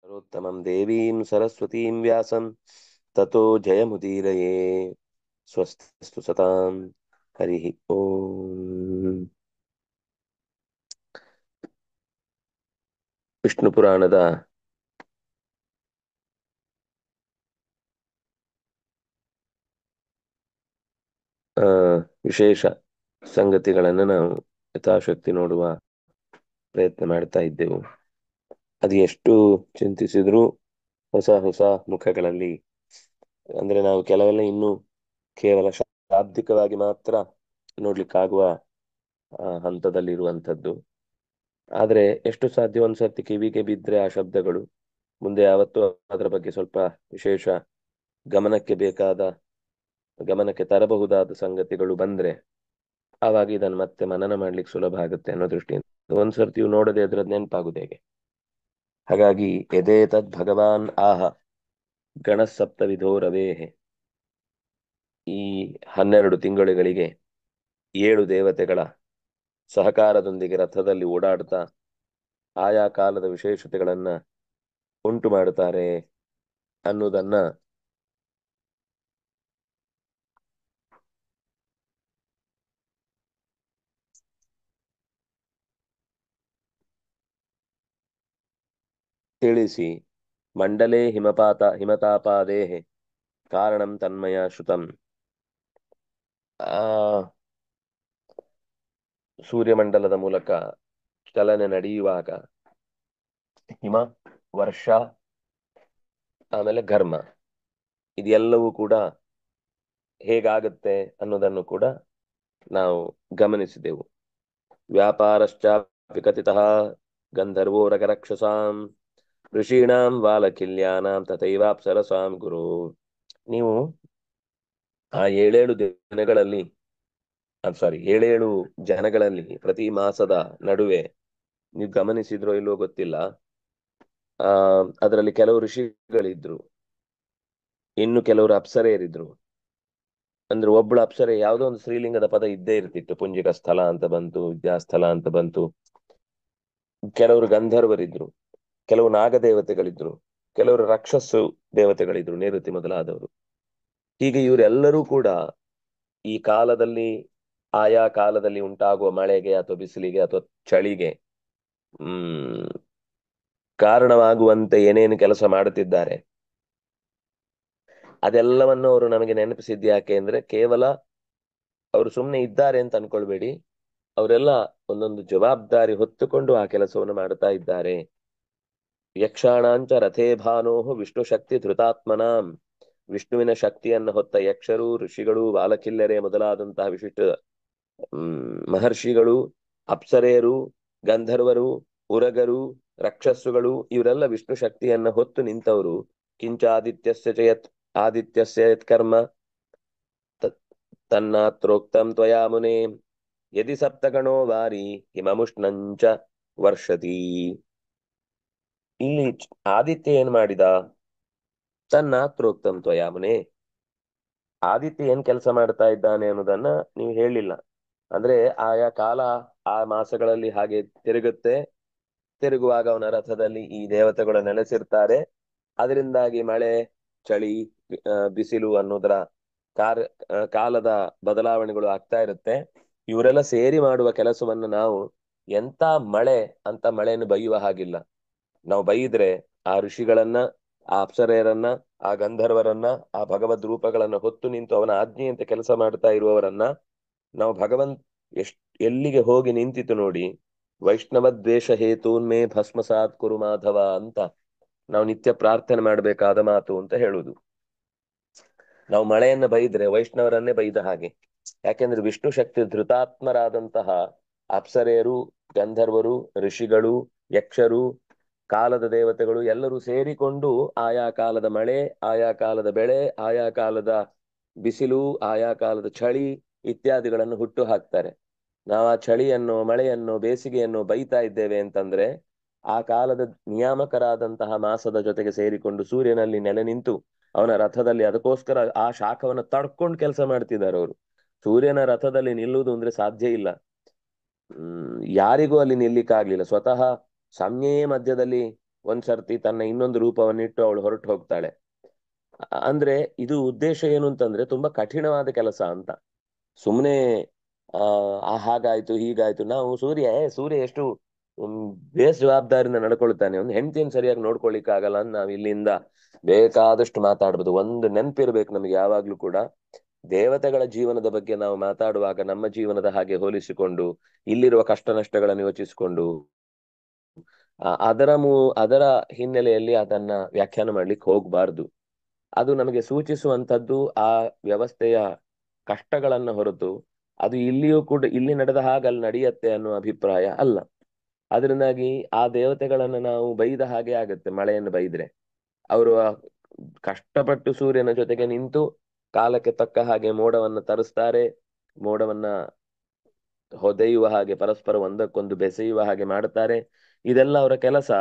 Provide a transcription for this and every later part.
सर्वोत्तमं देवीं सरस्वतीं व्यासं ततो जयमुदीरये स्वस्तिस्तु सतां हरिः ಓಂ. ವಿಷ್ಣು ಪುರಾಣದ ಆ, ವಿಶೇಷ ಸಂಗತಿಗಳನ್ನು ನಾವು ಯಥಾಶಕ್ತಿ ನೋಡುವ ಪ್ರಯತ್ನ ಮಾಡ್ತಾ ಇದ್ದೆವು. ಅದು ಎಷ್ಟು ಚಿಂತಿಸಿದ್ರೂ ಹೊಸ ಹೊಸ ಮುಖಗಳಲ್ಲಿ, ಅಂದ್ರೆ ನಾವು ಕೆಲವೆಲ್ಲ ಇನ್ನೂ ಕೇವಲ ಶಾಬ್ದಿಕವಾಗಿ ಮಾತ್ರ ನೋಡ್ಲಿಕ್ಕಾಗುವ ಹಂತದಲ್ಲಿರುವಂಥದ್ದು. ಆದ್ರೆ ಎಷ್ಟು ಸಾಧ್ಯ ಒಂದ್ಸರ್ತಿ ಕಿವಿಗೆ ಬಿದ್ರೆ ಆ ಶಬ್ದಗಳು ಮುಂದೆ ಯಾವತ್ತೂ ಅದರ ಬಗ್ಗೆ ಸ್ವಲ್ಪ ವಿಶೇಷ ಗಮನಕ್ಕೆ ತರಬಹುದಾದ ಸಂಗತಿಗಳು ಬಂದ್ರೆ ಆವಾಗ ಇದನ್ನು ಮತ್ತೆ ಮನನ ಮಾಡ್ಲಿಕ್ಕೆ ಸುಲಭ ಆಗುತ್ತೆ ಅನ್ನೋ ದೃಷ್ಟಿಯಿಂದ ಒಂದ್ಸರ್ತಿ ಇವು ನೋಡದೆ ಅದ್ರದ್ದು ನೆನಪಾಗುದು ಹೇಗೆ. ಹಾಗಾಗಿ ಎದೆ ತದ್ ಭಗವಾನ್ ಆಹ ಗಣಸಪ್ತ ವಿಧೋ ರವೇಹೆ. ಈ 12 ತಿಂಗಳುಗಳಿಗೆ 7 ದೇವತೆಗಳ ಸಹಕಾರದೊಂದಿಗೆ ರಥದಲ್ಲಿ ಓಡಾಡ್ತಾ ಆಯಾ ಕಾಲದ ವಿಶೇಷತೆಗಳನ್ನ ಉಂಟು ಮಾಡುತ್ತಾರೆ ಅನ್ನೋದನ್ನ ತಿಳಿಸಿ ಮಂಡಲೇ ಹಿಮತಾಪಾದೇಹೆ ಕಾರಣಂ ತನ್ಮಯ ಶ್ರುತಂ. ಆ ಸೂರ್ಯಮಂಡಲದ ಮೂಲಕ ಚಲನೆ ನಡೆಯುವಾಗ ಹಿಮ, ವರ್ಷ, ಆಮೇಲೆ ಘರ್ಮ ಇದೆಲ್ಲವೂ ಕೂಡ ಹೇಗಾಗುತ್ತೆ ಅನ್ನೋದನ್ನು ಕೂಡ ನಾವು ಗಮನಿಸಿದೆವು. ವ್ಯಾಪಾರಶ್ಚ ವಿಕತಿತಃ ಗಂಧರ್ವೋ ರಗರಕ್ಷಸಾಂ ಋಷೀಣಾಂ ವಾಲಕಿಲ್ಯಾನಾಂ ತಥೈವಾಪ್ಸರಸಾಂ ಗುರು. ನೀವು ಆ 7 ಜನಗಳಲ್ಲಿ ಪ್ರತಿ ಮಾಸದ ನಡುವೆ ನೀವು ಗಮನಿಸಿದ್ರೋ ಇಲ್ವೋ ಗೊತ್ತಿಲ್ಲ, ಆ ಅದರಲ್ಲಿ ಕೆಲವು ಋಷಿಗಳಿದ್ರು, ಇನ್ನು ಕೆಲವರು ಅಪ್ಸರೆಯರಿದ್ರು. ಅಂದ್ರೆ ಒಬ್ಬಳು ಅಪ್ಸರೆ ಯಾವುದೋ ಒಂದು ಸ್ತ್ರೀಲಿಂಗದ ಪದ ಇದ್ದೇ ಇರ್ತಿತ್ತು. ಪುಂಜಿಕ ಸ್ಥಳ ಅಂತ ಬಂತು, ವಿದ್ಯಾಸ್ಥಳ ಅಂತ ಬಂತು. ಕೆಲವರು ಗಂಧರ್ವರಿದ್ರು, ಕೆಲವು ನಾಗದೇವತೆಗಳಿದ್ರು, ಕೆಲವರು ರಾಕ್ಷಸ ದೇವತೆಗಳಿದ್ರು, ನಿವೃತ್ತಿ ಮೊದಲಾದವರು. ಹೀಗೆ ಇವರೆಲ್ಲರೂ ಕೂಡ ಈ ಕಾಲದಲ್ಲಿ ಆಯಾ ಕಾಲದಲ್ಲಿ ಉಂಟಾಗುವ ಮಳೆಗೆ ಅಥವಾ ಬಿಸಿಲಿಗೆ ಅಥವಾ ಚಳಿಗೆ ಹ್ಮ್ ಕಾರಣವಾಗುವಂತೆ ಏನೇನು ಕೆಲಸ ಮಾಡುತ್ತಿದ್ದಾರೆ ಅದೆಲ್ಲವನ್ನು ಅವರು ನಮಗೆ ನೆನಪಿಸಿದ್ದು ಯಾಕೆ ಅಂದ್ರೆ ಕೇವಲ ಅವರು ಸುಮ್ಮನೆ ಇದ್ದಾರೆ ಅಂತ ಅನ್ಕೊಳ್ಬೇಡಿ. ಅವರೆಲ್ಲ ಒಂದೊಂದು ಜವಾಬ್ದಾರಿ ಹೊತ್ತುಕೊಂಡು ಆ ಕೆಲಸವನ್ನು ಮಾಡ್ತಾ ಇದ್ದಾರೆ. ಯಕ್ಷಾಣಾಂಚ ರಥೇ ಭಾನೋಹು ವಿಷ್ಣು ಶಕ್ತಿ ಧೃತಾತ್ಮನಾಂ. ವಿಷ್ಣುವಿನ ಶಕ್ತಿಯನ್ನು ಹೊತ್ತ ಯಕ್ಷರು, ಋಷಿಗಳು, ಬಾಲಕಿಲ್ಲರೆ ಮೊದಲಾದಂತಹ ವಿಶಿಷ್ಟ ಮಹರ್ಷಿಗಳು, ಅಪ್ಸರೆಯರು, ಗಂಧರ್ವರು, ಉರಗರು, ರಕ್ಷಸ್ಸುಗಳು ಇವರೆಲ್ಲ ವಿಷ್ಣು ಶಕ್ತಿಯನ್ನ ಹೊತ್ತು ನಿಂತವರು. ಕಿಂಚ ಆದಿತ್ಯಸ್ಯ ಯತ್ಕರ್ಮ ತನ್ನಾತ್ರೋಕ್ತಂ ತ್ವಯಾ ಮುನೇ ಯದಿ ಸಪ್ತಗಣೋ ವಾರಿ ಹಿಮಮುಷ್ಣಂಚ ವರ್ಷತಿ. ಇಲ್ಲಿ ಆದಿತ್ಯ ಏನ್ ಮಾಡಿದ? ತನ್ನಾತ್ರೋಕ್ತಂ ತ್ವಯಾ ಮುನೇ. ಆದಿತ್ಯ ಏನ್ ಕೆಲಸ ಮಾಡ್ತಾ ಇದ್ದಾನೆ ಅನ್ನೋದನ್ನ ನೀವು ಹೇಳಿಲ್ಲ. ಅಂದ್ರೆ ಆಯಾ ಕಾಲ ಆ ಮಾಸಗಳಲ್ಲಿ ಹಾಗೆ ತಿರುಗುತ್ತೆ. ತಿರುಗುವಾಗ ಅವನ ರಥದಲ್ಲಿ ಈ ದೇವತೆಗಳು ನೆಲೆಸಿರ್ತಾರೆ. ಅದರಿಂದಾಗಿ ಮಳೆ, ಚಳಿ, ಬಿಸಿಲು ಅನ್ನೋದರ ಕಾಲದ ಬದಲಾವಣೆಗಳು ಆಗ್ತಾ ಇರುತ್ತೆ. ಇವರೆಲ್ಲ ಸೇರಿ ಮಾಡುವ ಕೆಲಸವನ್ನು ನಾವು ಎಂತ ಮಳೆ ಅಂತ ಮಳೆಯನ್ನು ಬೈಯುವ ಹಾಗಿಲ್ಲ. ನಾವು ಬೈದ್ರೆ ಆ ಋಷಿಗಳನ್ನ, ಆ ಅಪ್ಸರೆಯರನ್ನ, ಆ ಗಂಧರ್ವರನ್ನ, ಆ ಭಗವದ್ ರೂಪಗಳನ್ನ ಹೊತ್ತು ನಿಂತು ಅವನ ಆಜ್ಞೆಯಂತೆ ಕೆಲಸ ಮಾಡ್ತಾ ಇರುವವರನ್ನ ನಾವು ಎಲ್ಲಿಗೆ ಹೋಗಿ ನಿಂತಿತು ನೋಡಿ. ವೈಷ್ಣವ ದ್ವೇಷ ಹೇತೂನ್ಮೇ ಭಸ್ಮಸಾತ್ ಕುರು ಮಾಧವ ಅಂತ ನಾವು ನಿತ್ಯ ಪ್ರಾರ್ಥನೆ ಮಾಡಬೇಕಾದ ಮಾತು ಅಂತ ಹೇಳುದು. ನಾವು ಮಳೆಯನ್ನ ಬೈದ್ರೆ ವೈಷ್ಣವರನ್ನೇ ಬೈದ ಹಾಗೆ. ಯಾಕೆಂದ್ರೆ ವಿಷ್ಣು ಶಕ್ತಿ ಧೃತಾತ್ಮರಾದಂತಹ ಅಪ್ಸರೆಯರು, ಗಂಧರ್ವರು, ಋಷಿಗಳು, ಯಕ್ಷರು, ಕಾಲದ ದೇವತೆಗಳು ಎಲ್ಲರೂ ಸೇರಿಕೊಂಡು ಆಯಾ ಕಾಲದ ಮಳೆ, ಆಯಾ ಕಾಲದ ಬೆಳೆ, ಆಯಾ ಕಾಲದ ಬಿಸಿಲು, ಆಯಾ ಕಾಲದ ಚಳಿ ಇತ್ಯಾದಿಗಳನ್ನು ಹುಟ್ಟು ಹಾಕ್ತಾರೆ. ನಾವು ಆ ಚಳಿಯನ್ನು, ಮಳೆಯನ್ನು, ಬೇಸಿಗೆಯನ್ನು ಬೈತಾ ಇದ್ದೇವೆ ಅಂತಂದ್ರೆ ಆ ಕಾಲದ ನಿಯಾಮಕರಾದಂತಹ ಮಾಸದ ಜೊತೆಗೆ ಸೇರಿಕೊಂಡು ಸೂರ್ಯನಲ್ಲಿ ನೆಲೆ ನಿಂತು ಅವನ ರಥದಲ್ಲಿ ಅದಕ್ಕೋಸ್ಕರ ಆ ಶಾಖವನ್ನು ತಡ್ಕೊಂಡು ಕೆಲಸ ಮಾಡ್ತಿದ್ದಾರೆ ಅವರು. ಸೂರ್ಯನ ರಥದಲ್ಲಿ ನಿಲ್ಲುವುದು ಅಂದ್ರೆ ಸಾಧ್ಯ ಇಲ್ಲ. ಯಾರಿಗೂ ಅಲ್ಲಿ ನಿಲ್ಲಿಕ್ಕಾಗ್ಲಿಲ್ಲ. ಸ್ವತಃ ಸಂಜ್ಞೆಯೇ ಮಧ್ಯದಲ್ಲಿ ಒಂದ್ಸರ್ತಿ ತನ್ನ ಇನ್ನೊಂದು ರೂಪವನ್ನಿಟ್ಟು ಅವಳು ಹೊರಟು ಹೋಗ್ತಾಳೆ. ಅಂದ್ರೆ ಇದು ಉದ್ದೇಶ ಏನು ಅಂತಂದ್ರೆ ತುಂಬಾ ಕಠಿಣವಾದ ಕೆಲಸ ಅಂತ. ಸುಮ್ಮನೆ ಹಾಗಾಯ್ತು ಹೀಗಾಯ್ತು. ನಾವು ಸೂರ್ಯ ಎಷ್ಟು ಬೇಜವಾಬ್ದಾರಿಯಿಂದ ನಡ್ಕೊಳ್ತಾನೆ, ಒಂದು ಹೆಂಡತಿಯನ್ನು ಸರಿಯಾಗಿ ನೋಡ್ಕೊಳಿಕ್ ಆಗಲ್ಲ ಅಂತ ನಾವ್ ಇಲ್ಲಿಂದ ಬೇಕಾದಷ್ಟು ಮಾತಾಡ್ಬೋದು. ಒಂದು ನೆನ್ಪಿರ್ಬೇಕು ನಮ್ಗೆ ಯಾವಾಗ್ಲೂ ಕೂಡ, ದೇವತೆಗಳ ಜೀವನದ ಬಗ್ಗೆ ನಾವು ಮಾತಾಡುವಾಗ ನಮ್ಮ ಜೀವನದ ಹಾಗೆ ಹೋಲಿಸಿಕೊಂಡು ಇಲ್ಲಿರುವ ಕಷ್ಟ ನಷ್ಟಗಳನ್ನು ಯೋಚಿಸಿಕೊಂಡು ಅದರ ಹಿನ್ನೆಲೆಯಲ್ಲಿ ಅದನ್ನ ವ್ಯಾಖ್ಯಾನ ಮಾಡ್ಲಿಕ್ಕೆ ಹೋಗ್ಬಾರ್ದು. ಅದು ನಮಗೆ ಸೂಚಿಸುವಂತದ್ದು ಆ ವ್ಯವಸ್ಥೆಯ ಕಷ್ಟಗಳನ್ನ ಹೊರತು ಅದು ಇಲ್ಲಿಯೂ ಕೂಡ ಇಲ್ಲಿ ನಡೆದ ಹಾಗೆ ಅಲ್ಲಿ ನಡೆಯತ್ತೆ ಅನ್ನೋ ಅಭಿಪ್ರಾಯ ಅಲ್ಲ. ಅದರಿಂದಾಗಿ ಆ ದೇವತೆಗಳನ್ನ ನಾವು ಬೈದ ಹಾಗೆ ಆಗತ್ತೆ. ಮಳೆಯನ್ನು ಬೈದ್ರೆ ಅವರು ಕಷ್ಟಪಟ್ಟು ಸೂರ್ಯನ ಜೊತೆಗೆ ನಿಂತು ಕಾಲಕ್ಕೆ ತಕ್ಕ ಹಾಗೆ ಮೋಡವನ್ನ ತರಿಸ್ತಾರೆ, ಮೋಡವನ್ನ ಹೊದೆಯುವ ಹಾಗೆ ಪರಸ್ಪರ ಒಂದಕ್ಕೊಂದು ಬೆಸೆಯುವ ಹಾಗೆ ಮಾಡುತ್ತಾರೆ. ಇದೆಲ್ಲ ಅವರ ಕೆಲಸ.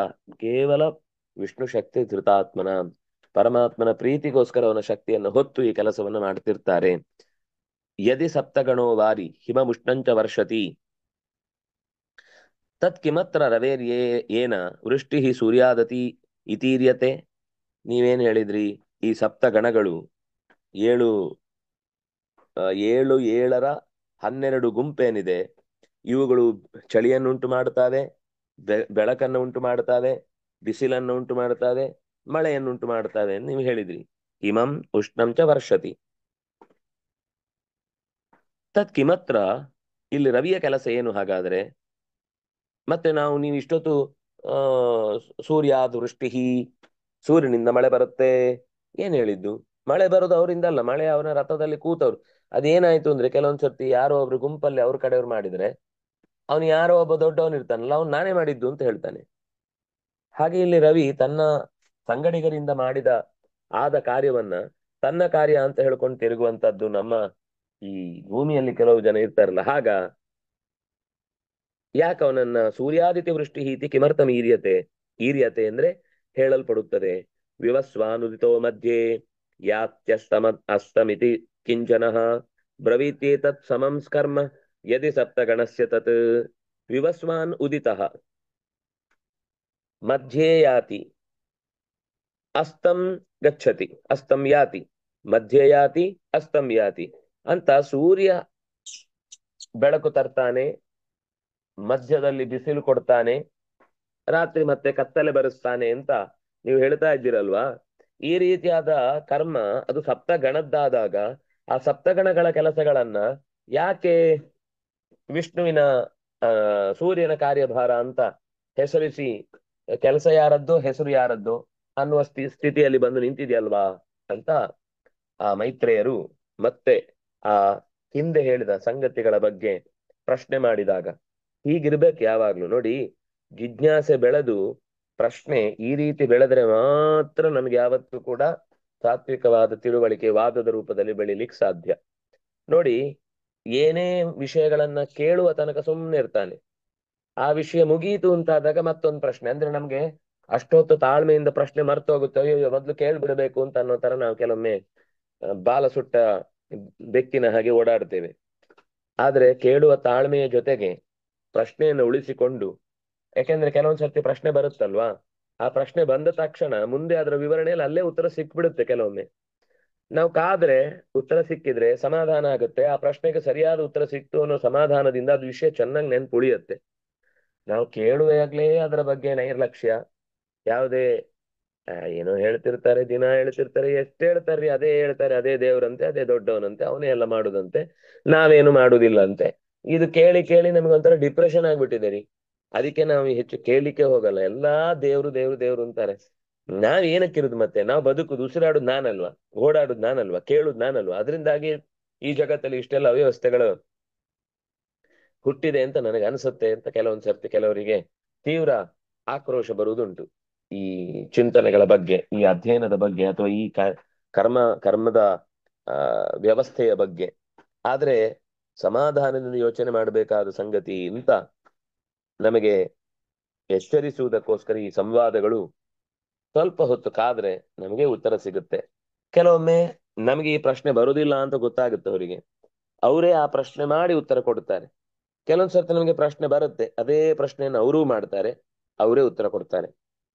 ಕೇವಲ ವಿಷ್ಣು ಶಕ್ತಿ ಧೃತಾತ್ಮನ ಪರಮಾತ್ಮನ ಪ್ರೀತಿಗೋಸ್ಕರ ಅವನ ಶಕ್ತಿಯನ್ನು ಹೊತ್ತು ಈ ಕೆಲಸವನ್ನು ಮಾಡ್ತಿರ್ತಾರೆ. ಯದಿ ಸಪ್ತಗಣೋ ವಾರಿ ಹಿಮಮುಷ್ಣಂಚ ವರ್ಷತಿ ತತ್ ಕಿಮತ್ರ ರವೇರ್ಯೇ ಏನ ವೃಷ್ಟಿ ಸೂರ್ಯಾದತಿ ಇತೀರ್ಯತೆ. ನೀವೇನ್ ಹೇಳಿದ್ರಿ? ಈ ಸಪ್ತಗಣಗಳು ಏಳು ಏಳು ಏಳರ 12 ಗುಂಪೇನಿದೆ, ಇವುಗಳು ಚಳಿಯನ್ನುಂಟು ಮಾಡುತ್ತವೆ, ಬೆಳಕನ್ನು ಉಂಟು ಮಾಡುತ್ತವೆ, ಬಿಸಿಲನ್ನು ಉಂಟು ಮಾಡುತ್ತವೆ, ಮಳೆಯನ್ನುಂಟು ಮಾಡುತ್ತವೆ ನೀವು ಹೇಳಿದ್ರಿ. ಹಿಮಂ ಉಷ್ಣಂ ಚ ವರ್ಷತಿ ತತ್ ಕಿಮತ್ರ. ಇಲ್ಲಿ ರವಿಯ ಕೆಲಸ ಏನು ಹಾಗಾದ್ರೆ? ಮತ್ತೆ ನೀವು ಇಷ್ಟೊತ್ತು ಆ ಸೂರ್ಯಾದ್ ವೃಷ್ಟಿ, ಸೂರ್ಯನಿಂದ ಮಳೆ ಬರುತ್ತೆ ಏನ್ ಹೇಳಿದ್ದು? ಮಳೆ ಬರೋದು ಅವರಿಂದ ಅಲ್ಲ, ಮಳೆ ಅವನ ರಥದಲ್ಲಿ ಕೂತವ್ರು. ಅದೇನಾಯ್ತು ಅಂದ್ರೆ ಕೆಲವೊಂದ್ಸರ್ತಿ ಯಾರೋ ಒಬ್ರು ಗುಂಪಲ್ಲಿ ಅವ್ರ ಕಡೆಯವ್ರು ಮಾಡಿದ್ರೆ ಅವನು ಯಾರೋ ಒಬ್ಬ ದೊಡ್ಡವನು ಇರ್ತಾನಲ್ಲ, ಅವ್ನು ನಾನೇ ಮಾಡಿದ್ದು ಅಂತ ಹೇಳ್ತಾನೆ. ಹಾಗೆ ಇಲ್ಲಿ ರವಿ ತನ್ನ ಸಂಗಡಿಗರಿಂದ ಆದ ಕಾರ್ಯವನ್ನ ತನ್ನ ಕಾರ್ಯ ಅಂತ ಹೇಳ್ಕೊಂಡು ತಿರುಗುವಂತದ್ದು ನಮ್ಮ ಈ ಭೂಮಿಯಲ್ಲಿ ಕೆಲವು ಜನ ಇರ್ತಾರಲ್ಲ. ಯಾಕೆ ಅವನನ್ನ ಸೂರ್ಯಾದಿತ್ಯ ವೃಷ್ಟಿ ಹೀತಿ ಕಿಮರ್ಥಂ ಈರ್ಯತೆ? ಈರ್ಯತೆ ಅಂದ್ರೆ ಹೇಳಲ್ಪಡುತ್ತದೆ. ವಿವಸ್ವಾನುದಿತೋ ಮಧ್ಯೆ ಅಸ್ತಮಿತಿ ಕಿಂಚನಃ ಬ್ರವೀತ್ಯೇತತ್ ಸಮಂ ಕರ್ಮ ಯದಿ ಸಪ್ತಗಣಸ್ಯ ತತ್. ವಿವಸ್ವಾನ್ ಉದಿತಃ ಮಧ್ಯೆ ಯಾತಿ ಅಸ್ತಂ ಗಚ್ಚತಿ ಅಸ್ತಂ ಯಾತಿ ಮಧ್ಯೆ ಯಾತಿ ಅಸ್ತಂ ಯಾತಿ ಅಂತ. ಸೂರ್ಯ ಬೆಳಕು ತರ್ತಾನೆ, ಮಧ್ಯದಲ್ಲಿ ಬಿಸಿಲು ಕೊಡ್ತಾನೆ, ರಾತ್ರಿ ಮತ್ತೆ ಕತ್ತಲೆ ಬರೆಸ್ತಾನೆ ಅಂತ ನೀವು ಹೇಳ್ತಾ ಇದ್ದೀರಲ್ವಾ. ಈ ರೀತಿಯಾದ ಕರ್ಮ ಅದು ಸಪ್ತಗಣದ್ದಾದಾಗ ಆ ಸಪ್ತಗಣಗಳ ಕೆಲಸಗಳನ್ನ ಯಾಕೆ ವಿಷ್ಣುವಿನ ಸೂರ್ಯನ ಕಾರ್ಯಭಾರ ಅಂತ ಹೆಸರಿಸಿ ಕೆಲಸ ಯಾರದ್ದು ಹೆಸರು ಯಾರದ್ದು ಅನ್ನುವ ಸ್ಥಿತಿಯಲ್ಲಿ ಬಂದು ನಿಂತಿದೆಯಲ್ವಾ ಅಂತ ಆ ಮೈತ್ರೇಯರು ಮತ್ತೆ ಆ ಹಿಂದೆ ಹೇಳಿದ ಸಂಗತಿಗಳ ಬಗ್ಗೆ ಪ್ರಶ್ನೆ ಮಾಡಿದಾಗ ಹೀಗಿರ್ಬೇಕು ಯಾವಾಗ್ಲೂ. ನೋಡಿ, ಜಿಜ್ಞಾಸೆ ಬೆಳೆದು ಪ್ರಶ್ನೆ ಈ ರೀತಿ ಬೆಳೆದ್ರೆ ಮಾತ್ರ ನಮ್ಗೆ ಯಾವತ್ತೂ ಕೂಡ ತಾತ್ವಿಕವಾದ ತಿಳುವಳಿಕೆ ವಾದದ ರೂಪದಲ್ಲಿ ಬೆಳಿಲಿಕ್ಕೆ ಸಾಧ್ಯ. ನೋಡಿ, ಏನೇ ವಿಷಯಗಳನ್ನ ಕೇಳುವ ತನಕ ಸುಮ್ಮನೆ ಇರ್ತಾನೆ, ಆ ವಿಷಯ ಮುಗೀತು ಅಂತಾದಾಗ ಮತ್ತೊಂದು ಪ್ರಶ್ನೆ. ಅಂದ್ರೆ ನಮ್ಗೆ ಅಷ್ಟೊತ್ತು ತಾಳ್ಮೆಯಿಂದ ಪ್ರಶ್ನೆ ಮರ್ತೋಗುತ್ತೆ. ಅಯ್ಯೋ ಮೊದ್ಲು ಕೇಳ್ಬಿಡ್ಬೇಕು ಅಂತ ಅನ್ನೋ ತರ ನಾವು ಕೆಲವೊಮ್ಮೆ ಬಾಲ ಸುಟ್ಟ ಬೆಕ್ಕಿನ ಹಾಗೆ ಓಡಾಡ್ತೇವೆ. ಆದ್ರೆ ಕೇಳುವ ತಾಳ್ಮೆಯ ಜೊತೆಗೆ ಪ್ರಶ್ನೆಯನ್ನು ಉಳಿಸಿಕೊಂಡು, ಯಾಕೆಂದ್ರೆ ಕೆಲವೊಂದ್ಸರ್ತಿ ಪ್ರಶ್ನೆ ಬರುತ್ತಲ್ವಾ, ಆ ಪ್ರಶ್ನೆ ಬಂದ ತಕ್ಷಣ ಮುಂದೆ ಅದರ ವಿವರಣೆಯಲ್ಲಿ ಅಲ್ಲೇ ಉತ್ತರ ಸಿಕ್ಬಿಡುತ್ತೆ. ಕೆಲವೊಮ್ಮೆ ನಾವು ಕಾದ್ರೆ ಉತ್ತರ ಸಿಕ್ಕಿದ್ರೆ ಸಮಾಧಾನ ಆಗುತ್ತೆ, ಆ ಪ್ರಶ್ನೆಗೆ ಸರಿಯಾದ ಉತ್ತರ ಸಿಕ್ತು ಅನ್ನೋ ಸಮಾಧಾನದಿಂದ ಅದು ವಿಷಯ ಚೆನ್ನಾಗಿ ನೆನ್ಪುಳಿಯುತ್ತೆ. ನಾವು ಕೇಳುವಾಗ್ಲೇ ಅದರ ಬಗ್ಗೆ ನೈರ್ಲಕ್ಷ್ಯ, ಯಾವುದೇ ಏನೋ ಹೇಳ್ತಿರ್ತಾರೆ, ದಿನ ಹೇಳ್ತಿರ್ತಾರೆ, ಎಷ್ಟು ಹೇಳ್ತಾರ್ರಿ ಅದೇ ಹೇಳ್ತಾರೆ, ಅದೇ ದೇವ್ರಂತೆ, ಅದೇ ದೊಡ್ಡವನಂತೆ, ಅವನೇ ಎಲ್ಲ ಮಾಡುದಂತೆ, ನಾವೇನು ಮಾಡುದಿಲ್ಲ ಅಂತೆ. ಇದು ಕೇಳಿ ಕೇಳಿ ನಮ್ಗೊಂಥರ ಡಿಪ್ರೆಷನ್ ಆಗ್ಬಿಟ್ಟಿದೆ ರೀ. ಅದಕ್ಕೆ ನಾವು ಹೆಚ್ಚು ಕೇಳಲಿಕ್ಕೆ ಹೋಗಲ್ಲ. ಎಲ್ಲಾ ದೇವ್ರು ದೇವ್ರು ದೇವ್ರು ಅಂತಾರೆ. ನಾವ್ ಏನಕ್ಕಿರುದು ಮತ್ತೆ? ನಾವು ಬದುಕುದು ಉಸಿರಾಡುದು ನಾನಲ್ವಾ, ಓಡಾಡುದು ನಾನಲ್ವಾ, ಕೇಳುದು ನಾನಲ್ವಾ. ಅದರಿಂದಾಗಿ ಈ ಜಗತ್ತಲ್ಲಿ ಇಷ್ಟೆಲ್ಲ ಅವ್ಯವಸ್ಥೆಗಳು ಹುಟ್ಟಿದೆ ಅಂತ ನನಗೆ ಅನ್ಸುತ್ತೆ ಅಂತ ಕೆಲವೊಂದ್ ಸರ್ತಿ ಕೆಲವರಿಗೆ ತೀವ್ರ ಆಕ್ರೋಶ ಬರುವುದುಂಟು ಈ ಚಿಂತನೆಗಳ ಬಗ್ಗೆ, ಈ ಅಧ್ಯಯನದ ಬಗ್ಗೆ, ಅಥವಾ ಈ ಕರ್ಮದ ಆ ವ್ಯವಸ್ಥೆಯ ಬಗ್ಗೆ. ಆದ್ರೆ ಸಮಾಧಾನದಿಂದ ಯೋಚನೆ ಮಾಡಬೇಕಾದ ಸಂಗತಿ ಅಂತ ನಮಗೆ ಎಚ್ಚರಿಸುವುದಕ್ಕೋಸ್ಕರ ಈ ಸಂವಾದಗಳು. ಸ್ವಲ್ಪ ಹೊತ್ತು ಕಾದ್ರೆ ನಮಗೆ ಉತ್ತರ ಸಿಗುತ್ತೆ. ಕೆಲವೊಮ್ಮೆ ನಮಗೆ ಈ ಪ್ರಶ್ನೆ ಬರುವುದಿಲ್ಲ ಅಂತ ಗೊತ್ತಾಗುತ್ತೆ ಅವರಿಗೆ, ಅವರೇ ಆ ಪ್ರಶ್ನೆ ಮಾಡಿ ಉತ್ತರ ಕೊಡ್ತಾರೆ. ಕೆಲವೊಂದ್ಸರ್ತಿ ನಮಗೆ ಪ್ರಶ್ನೆ ಬರುತ್ತೆ, ಅದೇ ಪ್ರಶ್ನೆಯನ್ನು ಅವರೂ ಮಾಡ್ತಾರೆ, ಅವರೇ ಉತ್ತರ ಕೊಡ್ತಾರೆ.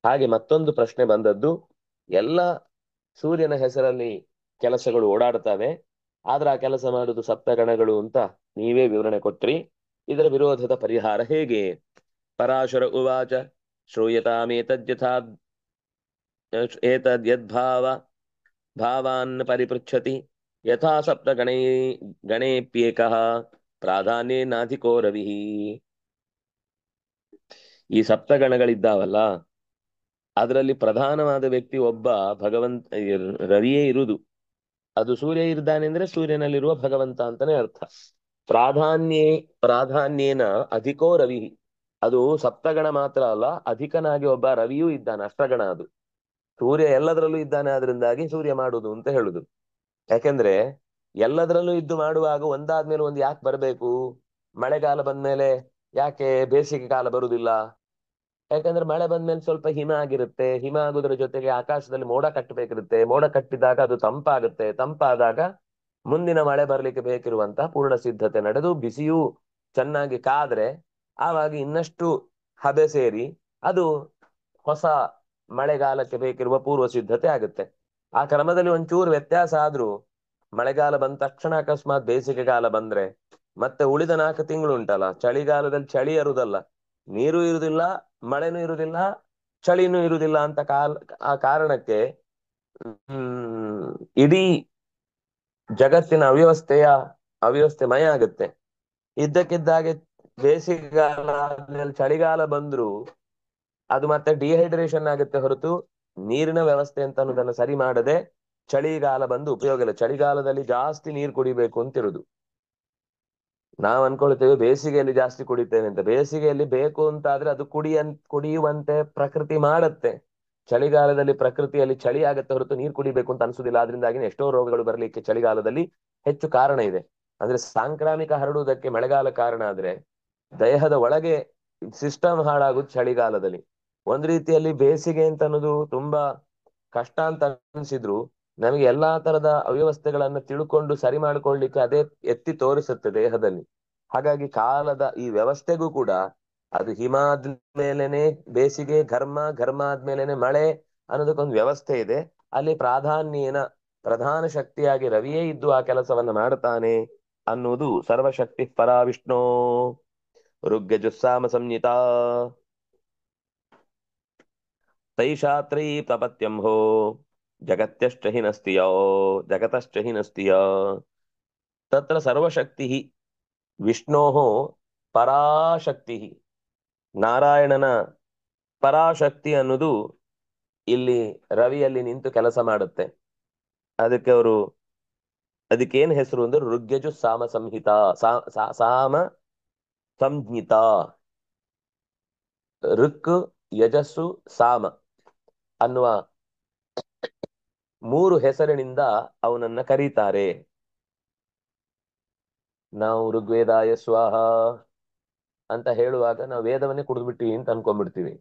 ಹಾಗೆ ಮತ್ತೊಂದು ಪ್ರಶ್ನೆ ಬಂದದ್ದು, ಎಲ್ಲ ಸೂರ್ಯನ ಹೆಸರಲ್ಲಿ ಕೆಲಸಗಳು ಓಡಾಡ್ತವೆ, ಆದ್ರೆ ಆ ಕೆಲಸ ಮಾಡುದು ಸಪ್ತಗಣಗಳು ಅಂತ ನೀವೇ ವಿವರಣೆ ಕೊಟ್ರಿ. ಇದರ ವಿರೋಧದ ಪರಿಹಾರ ಹೇಗೆ? ಪರಾಶರ ಉವಾಚ ಶ್ರೂಯತಾಮೇತದ್ಯಥಾ ಏತದ್ಯದ್ಭಾವ ಭಾವಾನ್ ಪರಿಪೃಚ್ಛತಿ ಯಥಾ ಸಪ್ತಗಣೈ ಗಣೇಪ್ಯೇಕಃ ಪ್ರಾಧಾನ್ಯೇನಾಧಿಕೋ ರವಿಃ. ಈ ಸಪ್ತಗಣಗಳಿದ್ದಾವಲ್ಲ, ಅದರಲ್ಲಿ ಪ್ರಧಾನವಾದ ವ್ಯಕ್ತಿ ಒಬ್ಬ ಭಗವಂತ, ರವಿಯೇ ಇರುವುದು. ಅದು ಸೂರ್ಯ ಇದ್ದಾನೆ ಅಂದ್ರೆ ಸೂರ್ಯನಲ್ಲಿರುವ ಭಗವಂತ ಅಂತಾನೆ ಅರ್ಥ. ಪ್ರಾಧಾನ್ಯೇ ಪ್ರಾಧಾನ್ಯೇನ ಅಧಿಕೋ ರವಿ. ಅದು ಸಪ್ತಗಣ ಮಾತ್ರ ಅಲ್ಲ, ಅಧಿಕನಾಗಿ ಒಬ್ಬ ರವಿಯೂ ಇದ್ದಾನೆ, ಅಷ್ಟಗಣ ಅದು. ಸೂರ್ಯ ಎಲ್ಲದರಲ್ಲೂ ಇದ್ದಾನೆ, ಆದ್ರಿಂದಾಗಿ ಸೂರ್ಯ ಮಾಡುದು ಅಂತ ಹೇಳುದು. ಯಾಕೆಂದ್ರೆ ಎಲ್ಲದರಲ್ಲೂ ಇದ್ದು ಮಾಡುವಾಗ ಒಂದಾದ್ಮೇಲೆ ಒಂದು ಯಾಕೆ ಬರಬೇಕು? ಮಳೆಗಾಲ ಬಂದ್ಮೇಲೆ ಯಾಕೆ ಬೇಸಿಗೆ ಕಾಲ ಬರುದಿಲ್ಲ? ಯಾಕಂದ್ರೆ ಮಳೆ ಬಂದ್ಮೇಲೆ ಸ್ವಲ್ಪ ಹಿಮ ಆಗಿರುತ್ತೆ, ಹಿಮ ಆಗುದ್ರ ಜೊತೆಗೆ ಆಕಾಶದಲ್ಲಿ ಮೋಡ ಕಟ್ಟಬೇಕಿರುತ್ತೆ, ಮೋಡ ಕಟ್ಟಿದಾಗ ಅದು ತಂಪಾಗುತ್ತೆ, ತಂಪಾದಾಗ ಮುಂದಿನ ಮಳೆ ಬರ್ಲಿಕ್ಕೆ ಬೇಕಿರುವಂತಹ ಪೂರ್ಣ ಸಿದ್ಧತೆ ನಡೆದು ಬಿಸಿಯೂ ಚೆನ್ನಾಗಿ ಕಾದ್ರೆ ಆವಾಗ ಇನ್ನಷ್ಟು ಹಬೆ ಸೇರಿ ಅದು ಹೊಸ ಮಳೆಗಾಲಕ್ಕೆ ಬೇಕಿರುವ ಪೂರ್ವ ಸಿದ್ಧತೆ ಆಗುತ್ತೆ. ಆ ಕ್ರಮದಲ್ಲಿ ಒಂಚೂರು ವ್ಯತ್ಯಾಸ ಆದ್ರೂ ಮಳೆಗಾಲ ಬಂದ ತಕ್ಷಣ ಅಕಸ್ಮಾತ್ ಬೇಸಿಗೆಗಾಲ ಬಂದ್ರೆ ಮತ್ತೆ ಉಳಿದ 4 ತಿಂಗಳು ಉಂಟಲ್ಲ, ಚಳಿಗಾಲದಲ್ಲಿ ಚಳಿ ಇರುವುದಲ್ಲ, ನೀರು ಇರುವುದಿಲ್ಲ, ಮಳೆನೂ ಇರುವುದಿಲ್ಲ, ಚಳಿನೂ ಇರುವುದಿಲ್ಲ ಅಂತ ಆ ಕಾರಣಕ್ಕೆ ಹ್ಮ್ ಇಡೀ ಜಗತ್ತಿನ ಅವ್ಯವಸ್ಥೆಮಯ ಆಗುತ್ತೆ. ಇದ್ದಕ್ಕಿದ್ದಾಗೆ ಬೇಸಿಗೆಗಾಲ ಆದ್ಮೇಲೆ ಚಳಿಗಾಲ ಬಂದ್ರು ಅದು ಮತ್ತೆ ಡಿಹೈಡ್ರೇಷನ್ ಆಗುತ್ತೆ ಹೊರತು ನೀರಿನ ವ್ಯವಸ್ಥೆ ಅಂತ ಅನ್ನೋದನ್ನ ಸರಿ ಮಾಡದೆ ಚಳಿಗಾಲ ಬಂದು ಉಪಯೋಗ ಇಲ್ಲ. ಚಳಿಗಾಲದಲ್ಲಿ ಜಾಸ್ತಿ ನೀರು ಕುಡಿಬೇಕು ಅಂತಿರುದು. ನಾವ್ ಅನ್ಕೊಳ್ತೇವೆ ಬೇಸಿಗೆಯಲ್ಲಿ ಜಾಸ್ತಿ ಕುಡಿತೇವೆ ಅಂತ. ಬೇಸಿಗೆಯಲ್ಲಿ ಬೇಕು ಅಂತಾದ್ರೆ ಅದು ಕುಡಿಯುವಂತೆ ಪ್ರಕೃತಿ ಮಾಡತ್ತೆ. ಚಳಿಗಾಲದಲ್ಲಿ ಪ್ರಕೃತಿಯಲ್ಲಿ ಚಳಿ ಆಗತ್ತೆ ಹೊರತು ನೀರು ಕುಡಿಬೇಕು ಅಂತ ಅನ್ಸುದಿಲ್ಲ. ಆದ್ರಿಂದಾಗಿನೇ ಎಷ್ಟೋ ರೋಗಗಳು ಬರ್ಲಿಕ್ಕೆ ಚಳಿಗಾಲದಲ್ಲಿ ಹೆಚ್ಚು ಕಾರಣ ಇದೆ. ಅಂದ್ರೆ ಸಾಂಕ್ರಾಮಿಕ ಹರಡುವುದಕ್ಕೆ ಮಳೆಗಾಲ ಕಾರಣ ಆದ್ರೆ ದೇಹದ ಒಳಗೆ ಸಿಸ್ಟಮ್ ಹಾಳಾಗುದು ಚಳಿಗಾಲದಲ್ಲಿ. ಒಂದ್ ರೀತಿಯಲ್ಲಿ ಬೇಸಿಗೆ ಅಂತ ಅನ್ನೋದು ತುಂಬಾ ಕಷ್ಟ ಅಂತ ಅನ್ಸಿದ್ರು ನಮಗೆ ಎಲ್ಲಾ ತರದ ಅವ್ಯವಸ್ಥೆಗಳನ್ನ ತಿಳ್ಕೊಂಡು ಸರಿ ಮಾಡ್ಕೊಳ್ಲಿಕ್ಕೆ ಅದೇ ಎತ್ತಿ ತೋರಿಸುತ್ತೆ ದೇಹದಲ್ಲಿ. ಹಾಗಾಗಿ ಕಾಲದ ಈ ವ್ಯವಸ್ಥೆಗೂ ಕೂಡ ಅದು ಹಿಮ ಆದ್ಮೇಲೆನೆ ಬೇಸಿಗೆ, ಘರ್ಮ ಆದ್ಮೇಲೆನೆ ಮಳೆ ಅನ್ನೋದಕ್ಕೊಂದು ವ್ಯವಸ್ಥೆ ಇದೆ. ಅಲ್ಲಿ ಪ್ರಧಾನ ಶಕ್ತಿಯಾಗಿ ರವಿಯೇ ಇದ್ದು ಆ ಕೆಲಸವನ್ನ ಮಾಡ್ತಾನೆ ಅನ್ನುವುದು ಸರ್ವಶಕ್ತಿ ಪರ ವಿಷ್ಣು ಋಗ್ಯಜುಸ್ಸಾಮ ಸಂಹಿತಾ ತೈಷಾತ್ರೈ ಪ್ರಪತ್ಯಂಹೋ ಜಗತ್ಯಶ್ಚ ಹಿ ನಸ್ತಿಯೋ ಜಗತಶ್ಚ ಹಿ ನಸ್ತಿಯ ತತ್ರ ಸರ್ವಶಕ್ತಿ ವಿಷ್ಣೋಃ ಪರಾಶಕ್ತಿ. ನಾರಾಯಣನ ಪರಾಶಕ್ತಿ ಅನ್ನೋದು ಇಲ್ಲಿ ರವಿಯಲ್ಲಿ ನಿಂತು ಕೆಲಸ ಮಾಡುತ್ತೆ. ಅದಕ್ಕೆ ಅದಕ್ಕೇನ್ ಹೆಸರು ಅಂದ್ರೆ ಋಗ್ಯಜು ಸಾಮ ಸಂಹಿತಾ, ಸಾಮ ಸಂಹಿತಾ. ಋಕ್, ಯಜಸ್ಸು, ಸಾಮ ಅನ್ನುವ 3 ಹೆಸರಿನಿಂದ ಅವನನ್ನ ಕರೀತಾರೆ. ನಾವು ಋಗ್ವೇದಾಯ ಸ್ವಾಹ ಅಂತ ಹೇಳುವಾಗ ನಾವು ವೇದವನ್ನೇ ಕುಡಿದ್ಬಿಟ್ಟಿವಿ ಅಂತ ಅನ್ಕೊಂಡ್ಬಿಡ್ತೀವಿ.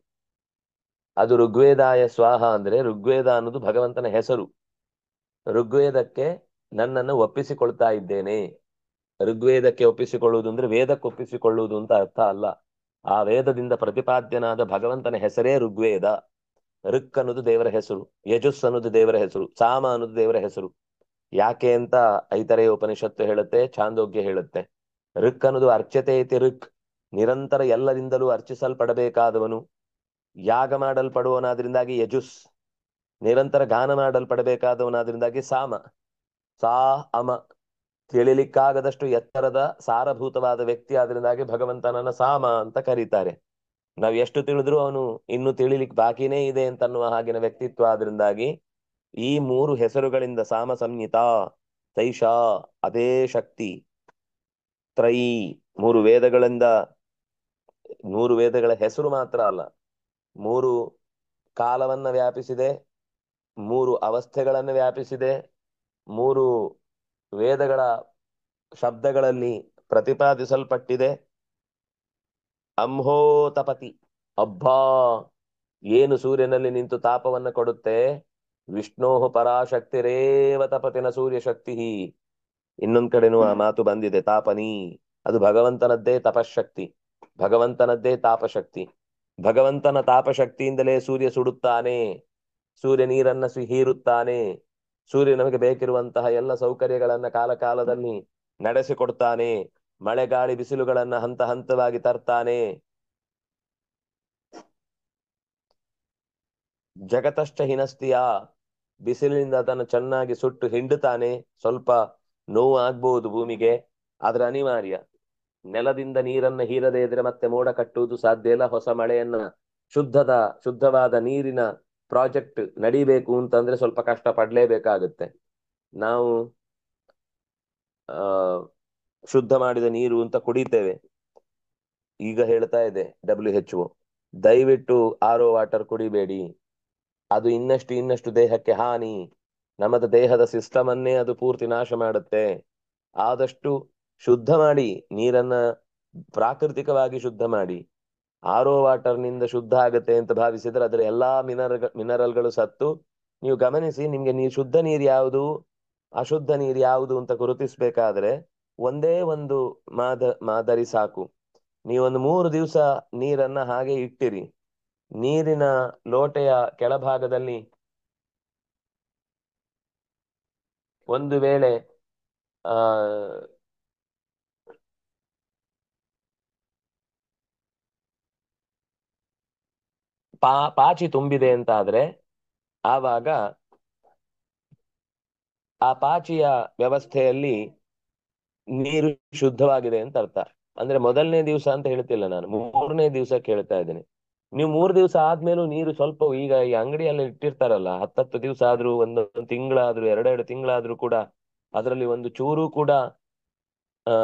ಅದು ಋಗ್ವೇದಾಯ ಸ್ವಾಹ ಅಂದ್ರೆ ಋಗ್ವೇದ ಅನ್ನೋದು ಭಗವಂತನ ಹೆಸರು. ಋಗ್ವೇದಕ್ಕೆ ನನ್ನನ್ನು ಒಪ್ಪಿಸಿಕೊಳ್ತಾ ಇದ್ದೇನೆ. ಋಗ್ವೇದಕ್ಕೆ ಒಪ್ಪಿಸಿಕೊಳ್ಳುವುದು ಅಂದ್ರೆ ವೇದಕ್ಕೆ ಒಪ್ಪಿಸಿಕೊಳ್ಳುವುದು ಅಂತ ಅರ್ಥ ಅಲ್ಲ. ಆ ವೇದದಿಂದ ಪ್ರತಿಪಾದ್ಯನಾದ ಭಗವಂತನ ಹೆಸರೇ ಋಗ್ವೇದ. ಋಕ್ ಅನ್ನೋದು ದೇವರ ಹೆಸರು, ಯಜುಸ್ ಅನ್ನೋದು ದೇವರ ಹೆಸರು, ಸಾಮ ಅನ್ನೋದು ದೇವರ ಹೆಸರು. ಯಾಕೆ ಅಂತ ಐತರೇಯ ಉಪನಿಷತ್ತು ಹೇಳುತ್ತೆ, ಛಾಂದೋಗ್ಯ ಹೇಳುತ್ತೆ. ಋಕ್ ಅನ್ನೋದು ಅರ್ಚತೆ ಇತಿ ಋಕ್, ನಿರಂತರ ಎಲ್ಲರಿಂದಲೂ ಅರ್ಚಿಸಲ್ಪಡಬೇಕಾದವನು, ಯಾಗ ಮಾಡಲ್ಪಡುವನಾದ್ರಿಂದಾಗಿ ಯಜುಸ್, ನಿರಂತರ ಗಾನ ಮಾಡಲ್ಪಡಬೇಕಾದವನಾದ್ರಿಂದಾಗಿ ಸಾಮ. ಸಾ ಅಮ, ತಿಳಿಲಿಕ್ಕಾಗದಷ್ಟು ಎತ್ತರದ ಸಾರಭೂತವಾದ ವ್ಯಕ್ತಿ ಆದ್ರಿಂದಾಗಿ ಭಗವಂತನನ್ನ ಸಾಮ ಅಂತ ಕರೀತಾರೆ. ನಾವ್ ಎಷ್ಟು ತಿಳಿದ್ರು ಅವನು ಇನ್ನು ತಿಳಿಲಿಕ್ ಬಾಕಿನೇ ಇದೆ ಅಂತ ಅನ್ನುವ ಹಾಗಿನ ವ್ಯಕ್ತಿತ್ವ ಆದ್ರಿಂದಾಗಿ ಈ 3 ಹೆಸರುಗಳಿಂದ ಸಾಮ ಸಂಹಿತಾ ತೈಷಾ, ಅದೇ ಶಕ್ತಿ, ತ್ರಯಿ, 3 ವೇದಗಳಿಂದ, 3 ವೇದಗಳ ಹೆಸರು ಮಾತ್ರ ಅಲ್ಲ, 3 ಕಾಲವನ್ನ ವ್ಯಾಪಿಸಿದೆ, 3 ಅವಸ್ಥೆಗಳನ್ನು ವ್ಯಾಪಿಸಿದೆ, 3 ವೇದಗಳ ಶಬ್ದಗಳಲ್ಲಿ ಪ್ರತಿಪಾದಿಸಲ್ಪಟ್ಟಿದೆ. ಅಂಹೋತಪತಿ, ಅಬ್ಬಾ ಏನು ಸೂರ್ಯನಲ್ಲಿ ನಿಂತು ತಾಪವನ್ನ ಕೊಡುತ್ತೆ. ವಿಷ್ಣೋ ಪರಾಶಕ್ತಿರೇವ ತಪತಿನ ಸೂರ್ಯ ಶಕ್ತಿ. ಇನ್ನೊಂದ್ ಕಡೆನೂ ಆ ಮಾತು ಬಂದಿದೆ, ತಾಪನಿ. ಅದು ಭಗವಂತನದ್ದೇ ತಪಶಕ್ತಿ, ಭಗವಂತನದ್ದೇ ತಾಪಶಕ್ತಿ. ಭಗವಂತನ ತಾಪಶಕ್ತಿಯಿಂದಲೇ ಸೂರ್ಯ ಸುಡುತ್ತಾನೆ, ಸೂರ್ಯ ನೀರನ್ನ ಹೀರುತ್ತಾನೆ, ಸೂರ್ಯ ನಮಗೆ ಬೇಕಿರುವಂತಹ ಎಲ್ಲ ಸೌಕರ್ಯಗಳನ್ನ ಕಾಲ ಕಾಲದಲ್ಲಿ ನಡೆಸಿಕೊಡ್ತಾನೆ, ಮಳೆ ಗಾಳಿ ಬಿಸಿಲುಗಳನ್ನ ಹಂತ ಹಂತವಾಗಿ ತರ್ತಾನೆ. ಜಗತಶ್ಚ ಹಿನಸ್ತಿಯ, ಬಿಸಿಲಿನಿಂದ ಅದನ್ನು ಚೆನ್ನಾಗಿ ಸುಟ್ಟು ಹಿಂಡುತ್ತಾನೆ. ಸ್ವಲ್ಪ ನೋವು ಆಗ್ಬಹುದು ಭೂಮಿಗೆ, ಆದ್ರೆ ಅನಿವಾರ್ಯ. ನೆಲದಿಂದ ನೀರನ್ನ ಹೀರದೇ ಇದ್ರೆ ಮತ್ತೆ ಮೋಡ ಕಟ್ಟುವುದು ಸಾಧ್ಯ ಇಲ್ಲ. ಹೊಸ ಮಳೆಯನ್ನ ಶುದ್ಧವಾದ ನೀರಿನ ಪ್ರಾಜೆಕ್ಟ್ ನಡಿಬೇಕು ಅಂತಂದ್ರೆ ಸ್ವಲ್ಪ ಕಷ್ಟ ಪಡ್ಲೇಬೇಕಾಗುತ್ತೆ. ನಾವು ಆ ಶುದ್ಧ ಮಾಡಿದ ನೀರು ಅಂತ ಕುಡಿತೇವೆ. ಈಗ ಹೇಳ್ತಾ ಇದೆ WHO, ದಯವಿಟ್ಟು RO ವಾಟರ್ ಕುಡಿಬೇಡಿ, ಅದು ಇನ್ನಷ್ಟು ದೇಹಕ್ಕೆ ಹಾನಿ. ನಮ್ಮದ ದೇಹದ ಸಿಸ್ಟಮ್ ಅನ್ನೇ ಅದು ಪೂರ್ತಿ ನಾಶ ಮಾಡುತ್ತೆ. ಆದಷ್ಟು ಶುದ್ಧ ಮಾಡಿ ನೀರನ್ನ, ಪ್ರಾಕೃತಿಕವಾಗಿ ಶುದ್ಧ ಮಾಡಿ. RO ವಾಟರ್ನಿಂದ ಶುದ್ಧ ಆಗತ್ತೆ ಅಂತ ಭಾವಿಸಿದ್ರೆ ಅದರ ಎಲ್ಲಾ ಮಿನರಲ್ಗಳು ಸತ್ತು. ನೀವು ಗಮನಿಸಿ, ನಿಮ್ಗೆ ಶುದ್ಧ ನೀರು ಯಾವುದು, ಅಶುದ್ಧ ನೀರು ಯಾವುದು ಅಂತ ಗುರುತಿಸ್ಬೇಕಾದ್ರೆ ಒಂದೇ ಒಂದು ಮಾದರಿ ಸಾಕು. ನೀವೊಂದು 3 ದಿವಸ ನೀರನ್ನ ಹಾಗೆ ಇಟ್ಟಿರಿ. ನೀರಿನ ಲೋಟೆಯ ಕೆಳಭಾಗದಲ್ಲಿ ಒಂದು ವೇಳೆ ಆ ಪಾಚಿ ತುಂಬಿದೆ ಅಂತ ಆದ್ರೆ ಆವಾಗ ಆ ಪಾಚಿಯ ವ್ಯವಸ್ಥೆಯಲ್ಲಿ ನೀರು ಶುದ್ಧವಾಗಿದೆ ಅಂತ ಅರ್ಥ. ಅಂದ್ರೆ ಮೊದಲನೇ ದಿವಸ ಅಂತ ಹೇಳ್ತಿಲ್ಲ ನಾನು, 3ನೇ ದಿವಸಕ್ಕೆ ಹೇಳ್ತಾ ಇದ್ದೇನೆ. ನೀವು 3 ದಿವಸ ಆದ್ಮೇಲೂ ನೀರು ಸ್ವಲ್ಪ, ಈಗ ಈ ಅಂಗಡಿಯಲ್ಲಿ ಇಟ್ಟಿರ್ತಾರಲ್ಲ, 10 ದಿವಸ ಆದ್ರೂ, ಒಂದೊಂದು ತಿಂಗಳಾದ್ರೂ, 2 ತಿಂಗಳಾದ್ರೂ ಕೂಡ ಅದರಲ್ಲಿ ಒಂದು ಚೂರು ಕೂಡ ಆ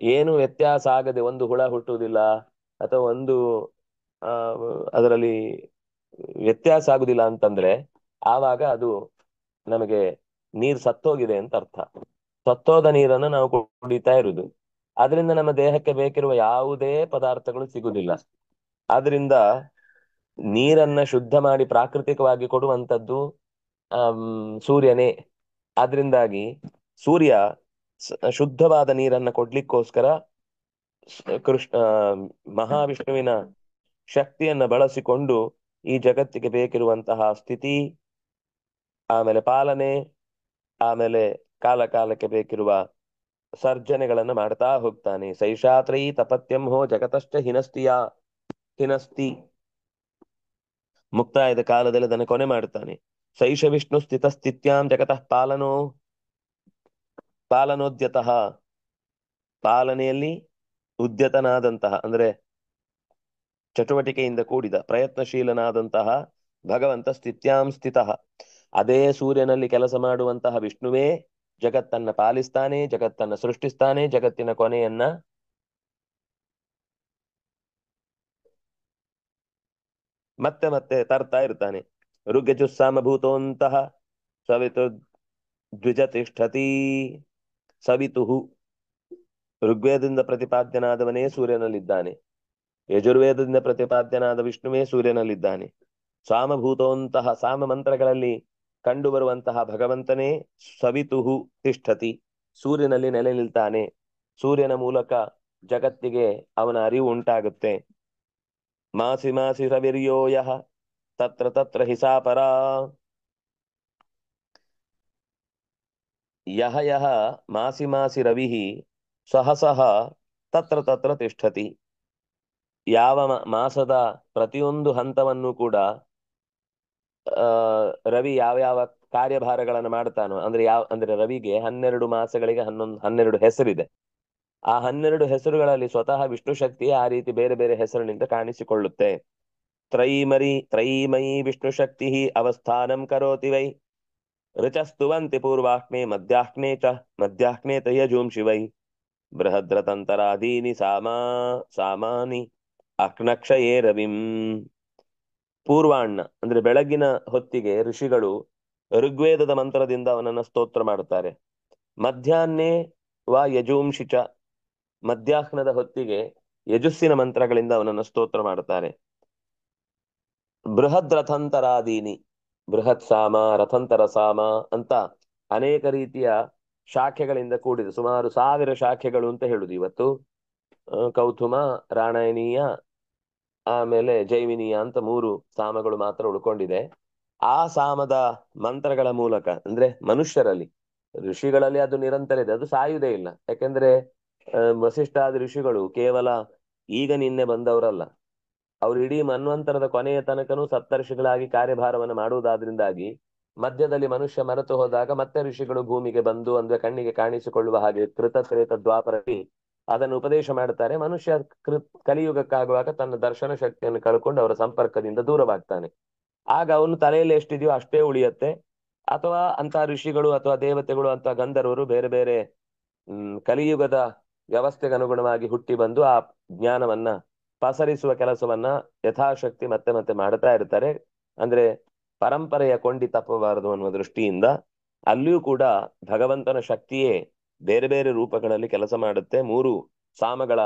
ಏನು ವ್ಯತ್ಯಾಸ ಆಗದೆ, ಒಂದು ಹುಳ ಹುಟ್ಟುವುದಿಲ್ಲ ಅಥವಾ ಒಂದು ಆ ಅದರಲ್ಲಿ ವ್ಯತ್ಯಾಸ ಆಗುದಿಲ್ಲ ಅಂತಂದ್ರೆ ಆವಾಗ ಅದು ನಮಗೆ ನೀರು ಸತ್ತೋಗಿದೆ ಅಂತ ಅರ್ಥ. ಸತ್ತೋದ ನೀರನ್ನು ನಾವು ಕುಡಿತಾ ಇರುದು. ಅದರಿಂದ ನಮ್ಮ ದೇಹಕ್ಕೆ ಬೇಕಿರುವ ಯಾವುದೇ ಪದಾರ್ಥಗಳು ಸಿಗುದಿಲ್ಲ. ಆದ್ರಿಂದ ನೀರನ್ನ ಶುದ್ಧ ಮಾಡಿ ಪ್ರಾಕೃತಿಕವಾಗಿ ಕೊಡುವಂತದ್ದು ಸೂರ್ಯನೇ. ಆದ್ರಿಂದಾಗಿ ಸೂರ್ಯ ಶುದ್ಧವಾದ ನೀರನ್ನ ಕೊಡ್ಲಿಕ್ಕೋಸ್ಕರ ಕೃಷ್ಣ ಮಹಾವಿಷ್ಣುವಿನ ಶಕ್ತಿಯನ್ನ ಬಳಸಿಕೊಂಡು ಈ ಜಗತ್ತಿಗೆ ಬೇಕಿರುವಂತಹ ಸ್ಥಿತಿ, ಆಮೇಲೆ ಪಾಲನೆ, ಆಮೇಲೆ ಕಾಲ ಕಾಲಕ್ಕೆ ಬೇಕಿರುವ ಸರ್ಜನೆಗಳನ್ನ ಮಾಡ್ತಾ ಹೋಗ್ತಾನೆ. ಸೈಷಾತ್ರೈ ತಪತ್ಯಂ ಹೋ ಜಗತಶ್ಚ ಹಿನಸ್ತಿಯ, ಹಿನಸ್ತಿ ಮುಕ್ತಾಯದ ಕಾಲದಲ್ಲಿ ಅದನ್ನು ಕೊನೆ ಮಾಡ್ತಾನೆ. ಸೈಷ ವಿಷ್ಣು ಸ್ಥಿತ ಸ್ಥಿತ್ಯಾಂ ಜಗತಃ ಪಾಲನೋದ್ಯತಃ, ಪಾಲನೆಯಲ್ಲಿ ಉದ್ಯತನಾದಂತಹ ಅಂದ್ರೆ ಚಟುವಟಿಕೆಯಿಂದ ಕೂಡಿದ ಪ್ರಯತ್ನಶೀಲನಾದಂತಹ ಭಗವಂತ ಸ್ಥಿತ್ಯಾಂ ಸ್ಥಿತಃ. ಅದೇ ಸೂರ್ಯನಲ್ಲಿ ಕೆಲಸ ಮಾಡುವಂತಹ ವಿಷ್ಣುವೇ ಜಗತ್ತನ್ನ ಪಾಲಿಸ್ತಾನೆ, ಜಗತ್ತನ್ನ ಸೃಷ್ಟಿಸ್ತಾನೆ, ಜಗತ್ತಿನ ಕೊನೆಯನ್ನ ಮತ್ತೆ ಮತ್ತೆ ತರ್ತಾ ಇರ್ತಾನೆ. ಋಗ್ಯಜುಸ್ಸಾಮಭೂತೋಂತಹ ಸವಿತು ದ್ವಿಜ ತಿಷ್ಠತಿ. ಸವಿತುಹು, ಋಗ್ವೇದದಿಂದ ಪ್ರತಿಪಾದ್ಯನಾದವನೇ ಸೂರ್ಯನಲ್ಲಿದ್ದಾನೆ. ಯಜುರ್ವೇದದಿಂದ ಪ್ರತಿಪಾದ್ಯನಾದ ವಿಷ್ಣುವೇ ಸೂರ್ಯನಲ್ಲಿದ್ದಾನೆ. ಸಾಮಭೂತೋಂತಹ, ಸಾಮ ಮಂತ್ರಗಳಲ್ಲಿ ಕಂಡು ಬರುವಂತಹ ಭಗವಂತನೇ ಸವಿತುಹು ತಿಷ್ಠತಿ, ಸೂರ್ಯನಲ್ಲಿ ನೆಲೆ ನಿಲ್ತಾನೆ. ಸೂರ್ಯನ ಮೂಲಕ ಜಗತ್ತಿಗೆ ಅವನ ಅರಿವು ಉಂಟಾಗುತ್ತೆ. ಮಾಸಿ ಮಾಸಿ ರವಿರ್ಯೋ ಯಃ ತತ್ರ ತತ್ರ ಹಿಸಾಪರ. ಯಹ ಯಹ ಮಾಸಿ ಮಾಸಿ ರವಿಃ ಸಹ ಸಹ ತತ್ರ ತತ್ರ ತಿಷ್ಠತಿ. ಯಾವ ಮಾಸದ ಪ್ರತಿಯೊಂದು ಹಂತವನ್ನು ಕೂಡ ಆ ರವಿ ಯಾವ ಯಾವ ಕಾರ್ಯಭಾರಗಳನ್ನು ಮಾಡ್ತಾನೋ, ಅಂದ್ರೆ ರವಿಗೆ 12 ಮಾಸಗಳಿಗೆ 12 ಹೆಸರಿದೆ. ಆ 12 ಹೆಸರುಗಳಲ್ಲಿ ಸ್ವತಃ ವಿಷ್ಣು ಶಕ್ತಿ ಆ ರೀತಿ ಬೇರೆ ಬೇರೆ ಹೆಸರಿನಿಂದ ಕಾಣಿಸಿಕೊಳ್ಳುತ್ತೆ. ತ್ರೈಮಯಿ ವಿಷ್ಣು ಶಕ್ತಿ ಅವಸ್ಥಾನಂ ಕರೋತಿ ವೈ ಋಚಸ್ತುವಂತಿ ಪೂರ್ವಾಹ್ನೆ ಮಧ್ಯಾಹ್ನೆ ತಯಜೂಂಷಿ ವೈ ಬೃಹದ್ರತಂತರಾದೀನಿ ಸಾಮಾನಿ ಅಕ್ನಕ್ಷಯೇ ರವಿಂ. ಪೂರ್ವಾಹ್ನ ಅಂದ್ರೆ ಬೆಳಗಿನ ಹೊತ್ತಿಗೆ ಋಷಿಗಳು ಋಗ್ವೇದದ ಮಂತ್ರದಿಂದ ಅವನನ್ನ ಸ್ತೋತ್ರ ಮಾಡುತ್ತಾರೆ. ಮಧ್ಯಾಹ್ನೆ ಯಜೂಂಷಿಚ, ಮಧ್ಯಾಹ್ನದ ಹೊತ್ತಿಗೆ ಯಜುಸ್ಸಿನ ಮಂತ್ರಗಳಿಂದ ಅವನನ್ನು ಸ್ತೋತ್ರ ಮಾಡುತ್ತಾರೆ. ಬೃಹದ್ ರಥಂತರಾದೀನಿ, ಬೃಹತ್ ಸಾಮ, ರಥಂತರ ಸಾಮ ಅಂತ ಅನೇಕ ರೀತಿಯ ಶಾಖೆಗಳಿಂದ ಕೂಡಿದೆ. ಸುಮಾರು 1000 ಶಾಖೆಗಳು ಅಂತ ಹೇಳುದು ಇವತ್ತು. ಕೌತುಮ, ರಾಣಯನೀಯ, ಆಮೇಲೆ ಜೈಮಿನಿಯ ಅಂತ 3 ಸಾಮಗಳು ಮಾತ್ರ ಉಳ್ಕೊಂಡಿದೆ. ಆ ಸಾಮದ ಮಂತ್ರಗಳ ಮೂಲಕ ಅಂದ್ರೆ ಮನುಷ್ಯರಲ್ಲಿ, ಋಷಿಗಳಲ್ಲಿ ಅದು ನಿರಂತರ ಇದೆ, ಅದು ಸಾಯುವುದೇ ಇಲ್ಲ. ಯಾಕೆಂದ್ರೆ ವಸಿಷ್ಠಾದಿ ಋಷಿಗಳು ಕೇವಲ ಈಗ ನಿನ್ನೆ ಬಂದವರಲ್ಲ. ಅವರು ಇಡೀ ಮನ್ವಂತರದ ಕೊನೆಯ ತನಕನೂ ಸಪ್ತರ್ಷಿಗಳಾಗಿ ಕಾರ್ಯಭಾರವನ್ನು ಮಾಡುವುದಾದ್ರಿಂದಾಗಿ ಮಧ್ಯದಲ್ಲಿ ಮನುಷ್ಯ ಮರೆತು ಹೋದಾಗ ಮತ್ತೆ ಋಷಿಗಳು ಭೂಮಿಗೆ ಬಂದು ಅಂದ್ರೆ ಕಣ್ಣಿಗೆ ಕಾಣಿಸಿಕೊಳ್ಳುವ ಹಾಗೆ ಕೃತ ತ್ರೇತ ದ್ವಾಪರದಲ್ಲಿ ಅದನ್ನು ಉಪದೇಶ ಮಾಡುತ್ತಾರೆ. ಮನುಷ್ಯ ಕಲಿಯುಗಕ್ಕಾಗುವಾಗ ತನ್ನ ದರ್ಶನ ಶಕ್ತಿಯನ್ನು ಕಳ್ಕೊಂಡು ಅವರ ಸಂಪರ್ಕದಿಂದ ದೂರವಾಗ್ತಾನೆ. ಆಗ ಅವನು ತಲೆಯಲ್ಲಿ ಎಷ್ಟಿದೆಯೋ ಅಷ್ಟೇ ಉಳಿಯತ್ತೆ. ಅಥವಾ ಅಂತ ಋಷಿಗಳು ಅಥವಾ ದೇವತೆಗಳು ಅಥವಾ ಗಂಧರ್ವರು ಬೇರೆ ಬೇರೆ ಕಲಿಯುಗದ ವ್ಯವಸ್ಥೆಗೆ ಅನುಗುಣವಾಗಿ ಹುಟ್ಟಿ ಬಂದು ಆ ಜ್ಞಾನವನ್ನ ಪಸರಿಸುವ ಕೆಲಸವನ್ನ ಯಥಾಶಕ್ತಿ ಮತ್ತೆ ಮತ್ತೆ ಮಾಡ್ತಾ ಇರ್ತಾರೆ. ಅಂದ್ರೆ ಪರಂಪರೆಯ ಕೊಂಡಿ ತಪ್ಪಬಾರದು ಅನ್ನುವ ದೃಷ್ಟಿಯಿಂದ ಅಲ್ಲಿಯೂ ಕೂಡ ಭಗವಂತನ ಶಕ್ತಿಯೇ ಬೇರೆ ಬೇರೆ ರೂಪಗಳಲ್ಲಿ ಕೆಲಸ ಮಾಡುತ್ತೆ. 3 ಸಾಮಗಳ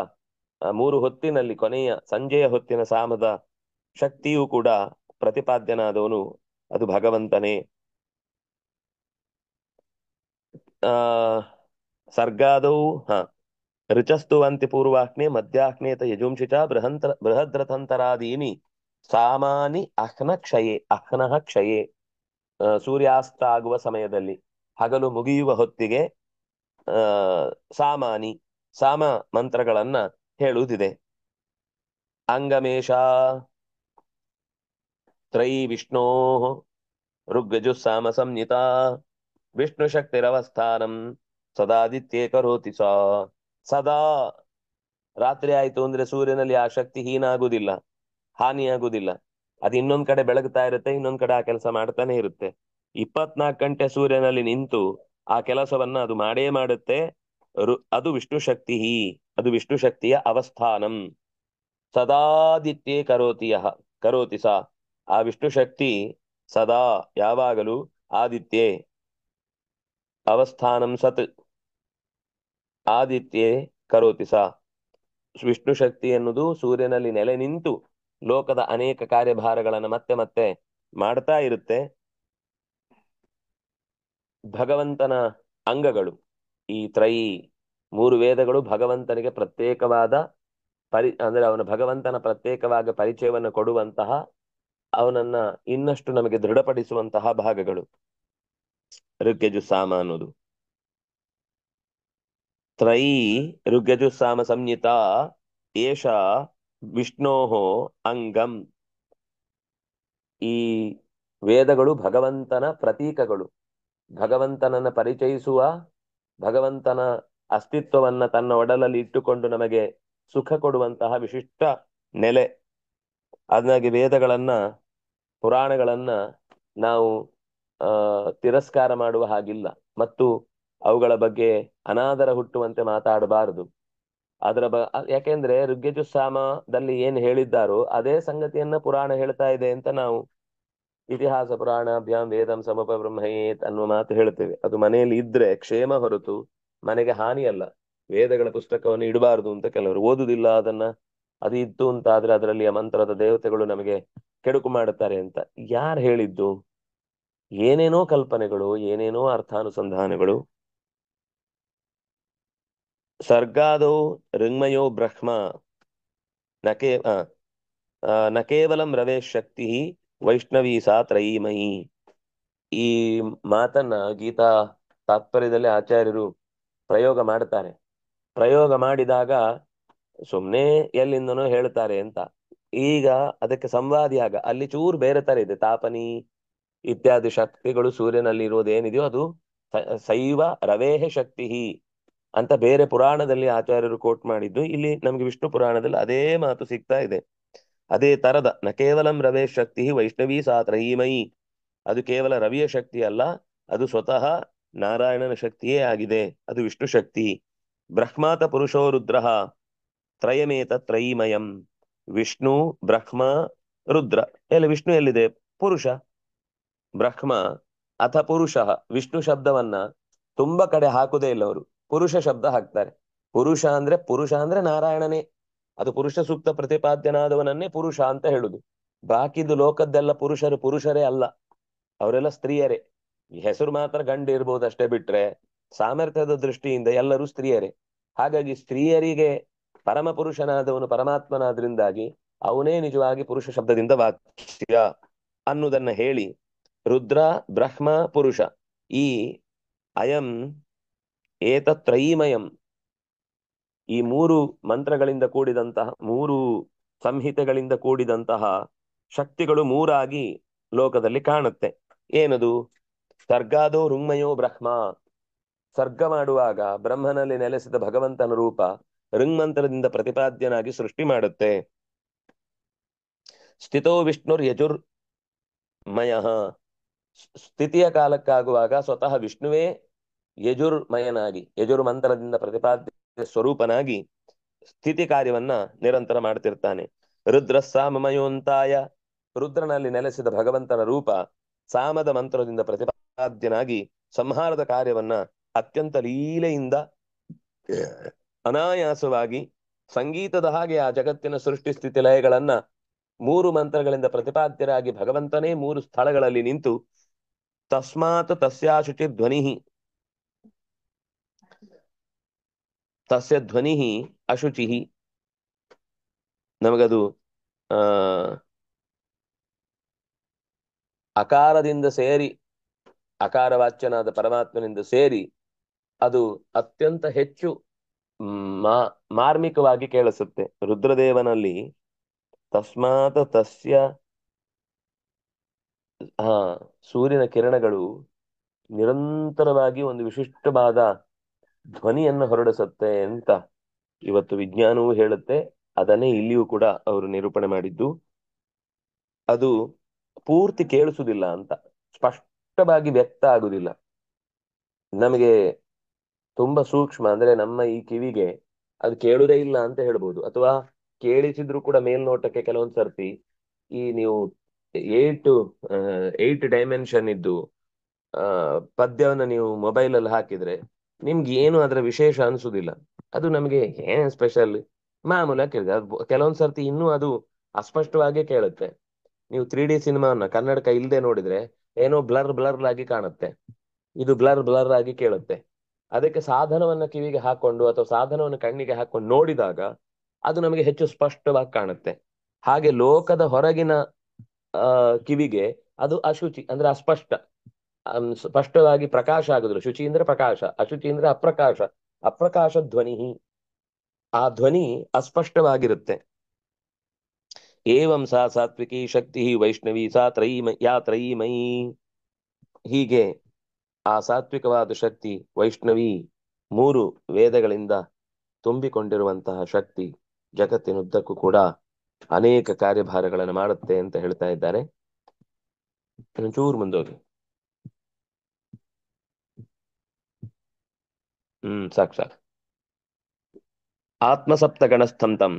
3 ಹೊತ್ತಿನಲ್ಲಿ ಕೊನೆಯ ಸಂಜೆಯ ಹೊತ್ತಿನ ಸಾಮದ ಶಕ್ತಿಯೂ ಕೂಡ ಪ್ರತಿಪಾದ್ಯನಾದವನು ಅದು ಭಗವಂತನೇ. ಆ ಸರ್ಗಾದೌ ಋಚಸ್ತುವಂತಿ ಪೂರ್ವಾಹ್ನೆ ಮಧ್ಯಾಹ್ನೇತ ಯಜುಂಶಿಚ ಬೃಹದ್ರಥಂತರಾದೀನಿ ಸಾಮಾನಿ ಅಹ್ನಃ ಕ್ಷಯೇ. ಸೂರ್ಯಾಸ್ತ ಆಗುವ ಸಮಯದಲ್ಲಿ, ಹಗಲು ಮುಗಿಯುವ ಹೊತ್ತಿಗೆ ಆ ಸಾಮಾನಿ ಸಾಮ ಮಂತ್ರಗಳನ್ನ ಹೇಳುವುದಿದೆ. ಅಂಗಮೇಶ ತ್ರೈ ವಿಷ್ಣೋ ಋಗ್ಯಜು ಸಾಮ ಸಂಹಿತ ವಿಷ್ಣು ಶಕ್ತಿರವಸ್ಥಾನಂ ಸದಾದಿತ್ಯೇ ಕರೋತಿ ಸದಾ. ರಾತ್ರಿ ಆಯ್ತು ಅಂದ್ರೆ ಸೂರ್ಯನಲ್ಲಿ ಆ ಶಕ್ತಿ ಹೀನಾಗುವುದಿಲ್ಲ, ಹಾನಿಯಾಗುವುದಿಲ್ಲ. ಅದು ಇನ್ನೊಂದ್ ಕಡೆ ಬೆಳಗ್ತಾ ಇರುತ್ತೆ, ಇನ್ನೊಂದ್ ಕಡೆ ಆ ಕೆಲಸ ಮಾಡ್ತಾನೆ ಇರುತ್ತೆ. 24 ಗಂಟೆ ಸೂರ್ಯನಲ್ಲಿ ನಿಂತು ಆ ಕೆಲಸವನ್ನ ಅದು ಮಾಡೇ ಮಾಡುತ್ತೆ. ಅದು ವಿಷ್ಣು ಶಕ್ತಿ, ಅದು ವಿಷ್ಣು ಶಕ್ತಿಯ ಅವಸ್ಥಾನಂ. ಸದಾದಿತ್ಯೇ ಕರೋತಿ ಸಾ. ಆ ವಿಷ್ಣು ಶಕ್ತಿ ಸದಾ ಯಾವಾಗಲೂ ಆದಿತ್ಯೇ ಅವಸ್ಥಾನಂ ಸತ್ ಆದಿತ್ಯೇ ಕರೋತಿ ಸಾ. ವಿಷ್ಣು ಶಕ್ತಿ ಎನ್ನುವುದು ಸೂರ್ಯನಲ್ಲಿ ನೆಲೆ ನಿಂತು ಲೋಕದ ಅನೇಕ ಕಾರ್ಯಭಾರಗಳನ್ನು ಮತ್ತೆ ಮತ್ತೆ ಮಾಡ್ತಾ ಇರುತ್ತೆ. ಭಗವಂತನ ಅಂಗಗಳು ಈ 3 ವೇದಗಳು ಭಗವಂತನಿಗೆ ಪ್ರತ್ಯೇಕವಾದ ಅಂದ್ರೆ ಅವನ ಭಗವಂತನ ಪ್ರತ್ಯೇಕವಾದ ಪರಿಚಯವನ್ನು ಕೊಡುವಂತಹ, ಅವನನ್ನ ಇನ್ನಷ್ಟು ನಮಗೆ ದೃಢಪಡಿಸುವಂತಹ ಭಾಗಗಳು ಋಗ್ಯಜು ಸಾಮ ಅನ್ನೋದು. ಋಗ್ಯಜು ಸಾಮ ಸಂಹಿತ ಏಷ ವಿಷ್ಣೋಃ ಅಂಗಂ. ಈ ವೇದಗಳು ಭಗವಂತನ ಪ್ರತೀಕಗಳು, ಭಗವಂತನನ್ನ ಪರಿಚಯಿಸುವ, ಭಗವಂತನ ಅಸ್ತಿತ್ವವನ್ನ ತನ್ನ ಒಡಲಲ್ಲಿ ಇಟ್ಟುಕೊಂಡು ನಮಗೆ ಸುಖ ಕೊಡುವಂತಹ ವಿಶಿಷ್ಟ ನೆಲೆ. ಅದನ್ನಾಗಿ ವೇದಗಳನ್ನ, ಪುರಾಣಗಳನ್ನ ನಾವು ತಿರಸ್ಕಾರ ಮಾಡುವ ಹಾಗಿಲ್ಲ ಮತ್ತು ಅವುಗಳ ಬಗ್ಗೆ ಅನಾದರ ಹುಟ್ಟುವಂತೆ ಮಾತಾಡಬಾರದು. ಯಾಕೆಂದ್ರೆ ಋಗ್ಯಜುಸ್ಸಾಮದಲ್ಲಿ ಏನ್ ಹೇಳಿದ್ದಾರೋ ಅದೇ ಸಂಗತಿಯನ್ನ ಪುರಾಣ ಹೇಳ್ತಾ ಇದೆ ಅಂತ ನಾವು ಇತಿಹಾಸ ಪುರಾಣಾಭ್ಯಾಂ ವೇದಂ ಸಮಪ ಬ್ರಹ್ಮಯೇತ್ ಅನ್ನುವ ಮಾತು ಹೇಳ್ತೇವೆ. ಅದು ಮನೆಯಲ್ಲಿ ಇದ್ರೆ ಕ್ಷೇಮ ಹೊರತು ಮನೆಗೆ ಹಾನಿ ಅಲ್ಲ. ವೇದಗಳ ಪುಸ್ತಕವನ್ನು ಇಡಬಾರದು ಅಂತ ಕೆಲವರು ಓದುದಿಲ್ಲ ಅದನ್ನ. ಅದು ಇತ್ತು ಅಂತ ಆದ್ರೆ ಅದರಲ್ಲಿ ಆ ಮಂತ್ರದ ದೇವತೆಗಳು ನಮಗೆ ಕೆಡುಕು ಮಾಡುತ್ತಾರೆ ಅಂತ ಯಾರು ಹೇಳಿದ್ದು? ಏನೇನೋ ಕಲ್ಪನೆಗಳು, ಏನೇನೋ ಅರ್ಥಾನುಸಂಧಾನಗಳು. ಸರ್ಗಾದೋ ಋಗ್ಮಯೋ ಬ್ರಹ್ಮ ನ ಕೇವಲಂ ರವೇಶ್ ಶಕ್ತಿ ವೈಷ್ಣವೀ ಸಾ ತ್ರಯೀಮಯಿ. ಈ ಮಾತನ್ನ ಗೀತಾ ತಾತ್ಪರ್ಯದಲ್ಲಿ ಆಚಾರ್ಯರು ಪ್ರಯೋಗ ಮಾಡ್ತಾರೆ. ಪ್ರಯೋಗ ಮಾಡಿದಾಗ ಸುಮ್ನೆ ಎಲ್ಲಿಂದನೋ ಹೇಳ್ತಾರೆ ಅಂತ. ಈಗ ಅದಕ್ಕೆ ಸಂವಾದಿಯಾಗ ಅಲ್ಲಿ ಚೂರು ಬೇರೆ ತರ ಇದೆ. ತಾಪನಿ ಇತ್ಯಾದಿ ಶಕ್ತಿಗಳು ಸೂರ್ಯನಲ್ಲಿ ಇರೋದೇನಿದೆಯೋ ಅದು ಶೈವ ರವೇಹ ಶಕ್ತಿ ಅಂತ ಬೇರೆ ಪುರಾಣದಲ್ಲಿ ಆಚಾರ್ಯರು ಕೋಟ್ ಮಾಡಿದ್ದು. ಇಲ್ಲಿ ನಮ್ಗೆ ವಿಷ್ಣು ಪುರಾಣದಲ್ಲಿ ಅದೇ ಮಾತು ಸಿಗ್ತಾ ಇದೆ. ಅದೇ ತರದ ನ ಕೇವಲಂ ರವೇಶ್ ಶಕ್ತಿ ವೈಷ್ಣವೀ ಸಾ ತ್ರಯೀಮಯಿ. ಅದು ಕೇವಲ ರವಿಯ ಶಕ್ತಿ ಅಲ್ಲ, ಅದು ಸ್ವತಃ ನಾರಾಯಣನ ಶಕ್ತಿಯೇ ಆಗಿದೆ. ಅದು ವಿಷ್ಣು ಶಕ್ತಿ. ಬ್ರಹ್ಮಾತ ಪುರುಷೋ ರುದ್ರ ತ್ರಯಮೇತ ತ್ರಯೀಮಯಂ. ವಿಷ್ಣು, ಬ್ರಹ್ಮ, ರುದ್ರ. ವಿಷ್ಣು ಎಲ್ಲಿದೆ? ಪುರುಷ. ಬ್ರಹ್ಮ ಅಥ ಪುರುಷ. ವಿಷ್ಣು ಶಬ್ದವನ್ನ ತುಂಬಾ ಕಡೆ ಹಾಕುದೇ ಇಲ್ಲ ಅವರು, ಪುರುಷ ಶಬ್ದ ಹಾಕ್ತಾರೆ. ಪುರುಷ ಅಂದ್ರೆ ನಾರಾಯಣನೇ. ಅದು ಪುರುಷ ಸೂಕ್ತ ಪ್ರತಿಪಾದ್ಯನಾದವನನ್ನೇ ಪುರುಷ ಅಂತ ಹೇಳುದು. ಬಾಕಿದು ಲೋಕದ್ದೆಲ್ಲ ಪುರುಷರೇ ಅಲ್ಲ, ಅವರೆಲ್ಲ ಸ್ತ್ರೀಯರೇ. ಹೆಸರು ಮಾತ್ರ ಗಂಡು ಇರ್ಬೋದು ಅಷ್ಟೇ, ಬಿಟ್ರೆ ಸಾಮರ್ಥ್ಯದ ದೃಷ್ಟಿಯಿಂದ ಎಲ್ಲರೂ ಸ್ತ್ರೀಯರೇ. ಹಾಗಾಗಿ ಸ್ತ್ರೀಯರಿಗೆ ಪರಮ ಪುರುಷನಾದವನು ಪರಮಾತ್ಮನಾದ್ರಿಂದಾಗಿ ಅವನೇ ನಿಜವಾಗಿ ಪುರುಷ ಶಬ್ದದಿಂದ ವಾಚ್ಯ ಅನ್ನುವುದನ್ನ ಹೇಳಿ ರುದ್ರ ಬ್ರಹ್ಮ ಪುರುಷ ಈ ಅಯಂ ಏತತ್ರಯೀಮಯಂ ಈ ಮೂರು ಮಂತ್ರಗಳಿಂದ ಕೂಡಿದಂತಹ ಮೂರು ಸಂಹಿತೆಗಳಿಂದ ಕೂಡಿದಂತಹ ಶಕ್ತಿಗಳು ಮೂರಾಗಿ ಲೋಕದಲ್ಲಿ ಕಾಣುತ್ತೆ. ಏನದು? ಸರ್ಗಾದೋ ಋಂಮಯೋ ಬ್ರಹ್ಮ, ಸರ್ಗ ಮಾಡುವಾಗ ಬ್ರಹ್ಮನಲ್ಲಿ ನೆಲೆಸಿದ ಭಗವಂತನ ರೂಪ ಋಂಗ್ಮಂತ್ರದಿಂದ ಪ್ರತಿಪಾದ್ಯನಾಗಿ ಸೃಷ್ಟಿ ಮಾಡುತ್ತೆ. ಸ್ಥಿತೋ ವಿಷ್ಣುರ್ ಯಜುರ್ಮಯ, ಸ್ಥಿತಿಯ ಕಾಲಕ್ಕಾಗುವಾಗ ಸ್ವತಃ ವಿಷ್ಣುವೇ ಯಜುರ್ಮಯನಾಗಿ ಯಜುರ್ ಮಂತ್ರದಿಂದ ಪ್ರತಿಪಾದ್ಯ ಸ್ವರೂಪನಾಗಿ ಸ್ಥಿತಿ ಕಾರ್ಯವನ್ನ ನಿರಂತರ ಮಾಡ್ತಿರ್ತಾನೆ. ರುದ್ರ ಸಾಮಮಯೋಂತಾಯ, ರುದ್ರನಲ್ಲಿ ನೆಲೆಸಿದ ಭಗವಂತನ ರೂಪ ಸಾಮದ ಮಂತ್ರದಿಂದ ಪ್ರತಿಪಾದ್ಯನಾಗಿ ಸಂಹಾರದ ಕಾರ್ಯವನ್ನ ಅತ್ಯಂತ ಲೀಲೆಯಿಂದ ಅನಾಯಾಸವಾಗಿ ಸಂಗೀತದ ಹಾಗೆ ಆ ಜಗತ್ತಿನ ಸೃಷ್ಟಿ ಸ್ಥಿತಿ ಲಯಗಳನ್ನ ಮೂರು ಮಂತ್ರಗಳಿಂದ ಪ್ರತಿಪಾದ್ಯರಾಗಿ ಭಗವಂತನೇ ಮೂರು ಸ್ಥಳಗಳಲ್ಲಿ ನಿಂತು ತಸ್ಮಾತ್ ತಸ್ಯಾಶುಚಿ ಧ್ವನಿ ತಸ್ಯ ಧ್ವನಿ ಅಶುಚಿ, ನಮಗದು ಆ ಅಕಾರದಿಂದ ಸೇರಿ ಅಕಾರವಾಚ್ಯನಾದ ಪರಮಾತ್ಮನಿಂದ ಸೇರಿ ಅದು ಅತ್ಯಂತ ಹೆಚ್ಚು ಮಾರ್ಮಿಕವಾಗಿ ಕೇಳಿಸುತ್ತೆ. ರುದ್ರದೇವನಲ್ಲಿ ತಸ್ಮಾತ್ ತಸ್ಯ ಹಾ ಸೂರ್ಯನ ಕಿರಣಗಳು ನಿರಂತರವಾಗಿ ಒಂದು ವಿಶಿಷ್ಟವಾದ ಧ್ವನಿಯನ್ನು ಹೊರಡಿಸುತ್ತೆ ಅಂತ ಇವತ್ತು ವಿಜ್ಞಾನವೂ ಹೇಳುತ್ತೆ. ಅದನ್ನೇ ಇಲ್ಲಿಯೂ ಕೂಡ ಅವರು ನಿರೂಪಣೆ ಮಾಡಿದ್ದು. ಅದು ಪೂರ್ತಿ ಕೇಳಿಸುವುದಿಲ್ಲ ಅಂತ, ಸ್ಪಷ್ಟವಾಗಿ ವ್ಯಕ್ತ ಆಗುದಿಲ್ಲ. ನಮಗೆ ತುಂಬಾ ಸೂಕ್ಷ್ಮ, ಅಂದ್ರೆ ನಮ್ಮ ಈ ಕಿವಿಗೆ ಅದು ಕೇಳುವುದೇ ಇಲ್ಲ ಅಂತ ಹೇಳ್ಬೋದು. ಅಥವಾ ಕೇಳಿಸಿದ್ರು ಕೂಡ ಮೇಲ್ನೋಟಕ್ಕೆ ಕೆಲವೊಂದ್ ಸರ್ತಿ ಈ ನೀವು ಏಟ್ 8 ಡೈಮೆನ್ಷನ್ ಇದ್ದು ಪದ್ಯವನ್ನ ನೀವು ಮೊಬೈಲ್ ಅಲ್ಲಿ ಹಾಕಿದ್ರೆ ನಿಮ್ಗೆ ಏನು ಅದರ ವಿಶೇಷ ಅನ್ಸುದಿಲ್ಲ. ಅದು ನಮಗೆ ಏನ್ ಸ್ಪೆಷಲ್ ಮಾಮೂಲಾಗಿ ಕೇಳಿದೆ. ಅದು ಕೆಲವೊಂದ್ ಸರ್ತಿ ಇನ್ನೂ ಅದು ಅಸ್ಪಷ್ಟವಾಗೇ ಕೇಳುತ್ತೆ. ನೀವು 3D ಸಿನಿಮಾವನ್ನ ಕನ್ನಡಕ ಇಲ್ಲದೆ ನೋಡಿದ್ರೆ ಏನೋ ಬ್ಲರ್ ಬ್ಲರ್ ಆಗಿ ಕಾಣುತ್ತೆ, ಇದು ಬ್ಲರ್ ಬ್ಲರ್ ಆಗಿ ಕೇಳುತ್ತೆ. ಅದಕ್ಕೆ ಸಾಧನವನ್ನ ಕಿವಿಗೆ ಹಾಕೊಂಡು ಅಥವಾ ಸಾಧನವನ್ನು ಕಣ್ಣಿಗೆ ಹಾಕೊಂಡು ನೋಡಿದಾಗ ಅದು ನಮಗೆ ಹೆಚ್ಚು ಸ್ಪಷ್ಟವಾಗಿ ಕಾಣುತ್ತೆ. ಹಾಗೆ ಲೋಕದ ಹೊರಗಿನ ಕಿವಿಗೆ ಅದು ಅಶುಚಿ ಅಂದ್ರೆ ಅಸ್ಪಷ್ಟ, ಸ್ಪಷ್ಟವಾಗಿ ಪ್ರಕಾಶ ಆಗುದಿಲ್ಲ. ಶುಚಿ ಅಂದ್ರೆ ಪ್ರಕಾಶ, ಅಶುಚಿ ಅಂದ್ರೆ ಅಪ್ರಕಾಶ, ಅಪ್ರಕಾಶ ಧ್ವನಿ, ಆ ಧ್ವನಿ ಅಸ್ಪಷ್ಟವಾಗಿರುತ್ತೆ. ಏವಂ ಸಾ ಸಾತ್ವಿಕಿ ಶಕ್ತಿ ವೈಷ್ಣವಿ ಸಾ ತ್ರಯೀಮಯಿ, ಹೀಗೆ ಆ ಸಾತ್ವಿಕವಾದ ಶಕ್ತಿ ವೈಷ್ಣವಿ ಮೂರು ವೇದಗಳಿಂದ ತುಂಬಿಕೊಂಡಿರುವಂತಹ ಶಕ್ತಿ ಜಗತ್ತಿನುದ್ದಕ್ಕೂ ಕೂಡ ಅನೇಕ ಕಾರ್ಯಭಾರಗಳನ್ನು ಮಾಡುತ್ತೆ ಅಂತ ಹೇಳ್ತಾ ಇದ್ದಾರೆ. ಒಂಚೂರು ಮುಂದೋಗಿ. ಸಾಕು ಸಾಕು. ಆತ್ಮಸಪ್ತಗಣಸ್ಥಂ ತಂ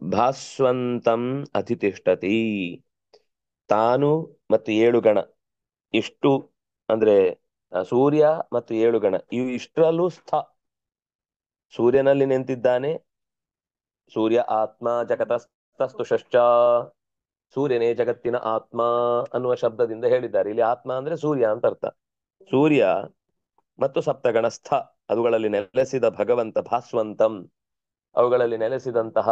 ಭಾಸ್ವಂತಂ ಅಧಿತಿಷ್ಠತಿ, ತಾನು ಮತ್ತು 7 ಗಣ ಇಷ್ಟು ಅಂದ್ರೆ ಸೂರ್ಯ ಮತ್ತು 7 ಗಣ ಇವು ಇಷ್ಟರಲ್ಲೂ ಸೂರ್ಯನಲ್ಲಿ ನಿಂತಿದ್ದಾನೆ. ಸೂರ್ಯ ಆತ್ಮ ಜಗತಸ್ತುಷಶ್ಚ, ಸೂರ್ಯನೇ ಜಗತ್ತಿನ ಆತ್ಮ ಅನ್ನುವ ಶಬ್ದದಿಂದ ಹೇಳಿದ್ದಾರೆ. ಇಲ್ಲಿ ಆತ್ಮ ಅಂದ್ರೆ ಸೂರ್ಯ ಅಂತ ಅರ್ಥ. ಸೂರ್ಯ ಮತ್ತು ಸಪ್ತಗಣಸ್ಥ, ಅವುಗಳಲ್ಲಿ ನೆಲೆಸಿದ ಭಗವಂತ ಭಾಸ್ವಂತಂ, ಅವುಗಳಲ್ಲಿ ನೆಲೆಸಿದಂತಹ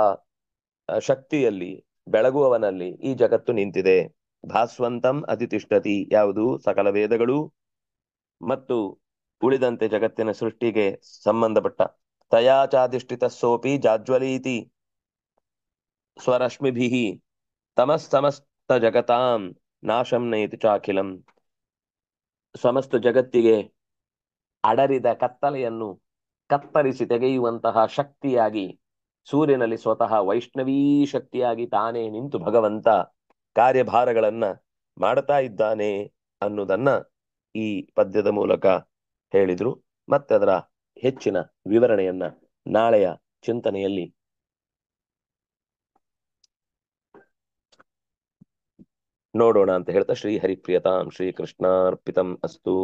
ಶಕ್ತಿಯಲ್ಲಿ ಬೆಳಗುವವನಲ್ಲಿ ಈ ಜಗತ್ತು ನಿಂತಿದೆ. ಭಾಸ್ವಂತಂ ಅಧಿತಿಷ್ಠತಿ, ಯಾವುದು ಸಕಲ ವೇದಗಳು ಮತ್ತು ಉಳಿದಂತೆ ಜಗತ್ತಿನ ಸೃಷ್ಟಿಗೆ ಸಂಬಂಧಪಟ್ಟ ತಯಾಚಾಧಿಷ್ಠಿತ ಸೋಪಿ ಜಾಜ್ವಲೀತಿ ಸ್ವರಶ್ಮಿಭಿ ತಮಸ್ತಮಸ್ತ ಜಗತಾಂ ನಾಶಂ ನಯತಿ ಚಾಖಿಲಂ, ಸಮಸ್ತ ಜಗತ್ತಿಗೆ ಅಡರಿದ ಕತ್ತಲೆಯನ್ನು ಕತ್ತರಿಸಿ ತೆಗೆಯುವಂತಹ ಶಕ್ತಿಯಾಗಿ ಸೂರ್ಯನಲ್ಲಿ ಸ್ವತಃ ವೈಷ್ಣವೀ ಶಕ್ತಿಯಾಗಿ ತಾನೇ ನಿಂತು ಭಗವಂತ ಕಾರ್ಯಭಾರಗಳನ್ನ ಮಾಡ್ತಾ ಇದ್ದಾನೆ ಅನ್ನುವುದನ್ನ ಈ ಪದ್ಯದ ಮೂಲಕ ಹೇಳಿದ್ರು. ಮತ್ತೆ ಅದರ ಹೆಚ್ಚಿನ ವಿವರಣೆಯನ್ನ ನಾಳೆಯ ಚಿಂತನೆಯಲ್ಲಿ ನೋಡೋಣ ಅಂತ ಹೇಳ್ತಾ ಶ್ರೀ ಹರಿಪ್ರಿಯತಾಂ ಶ್ರೀ ಕೃಷ್ಣಾರ್ಪಿತಂ ಅಸ್ತು.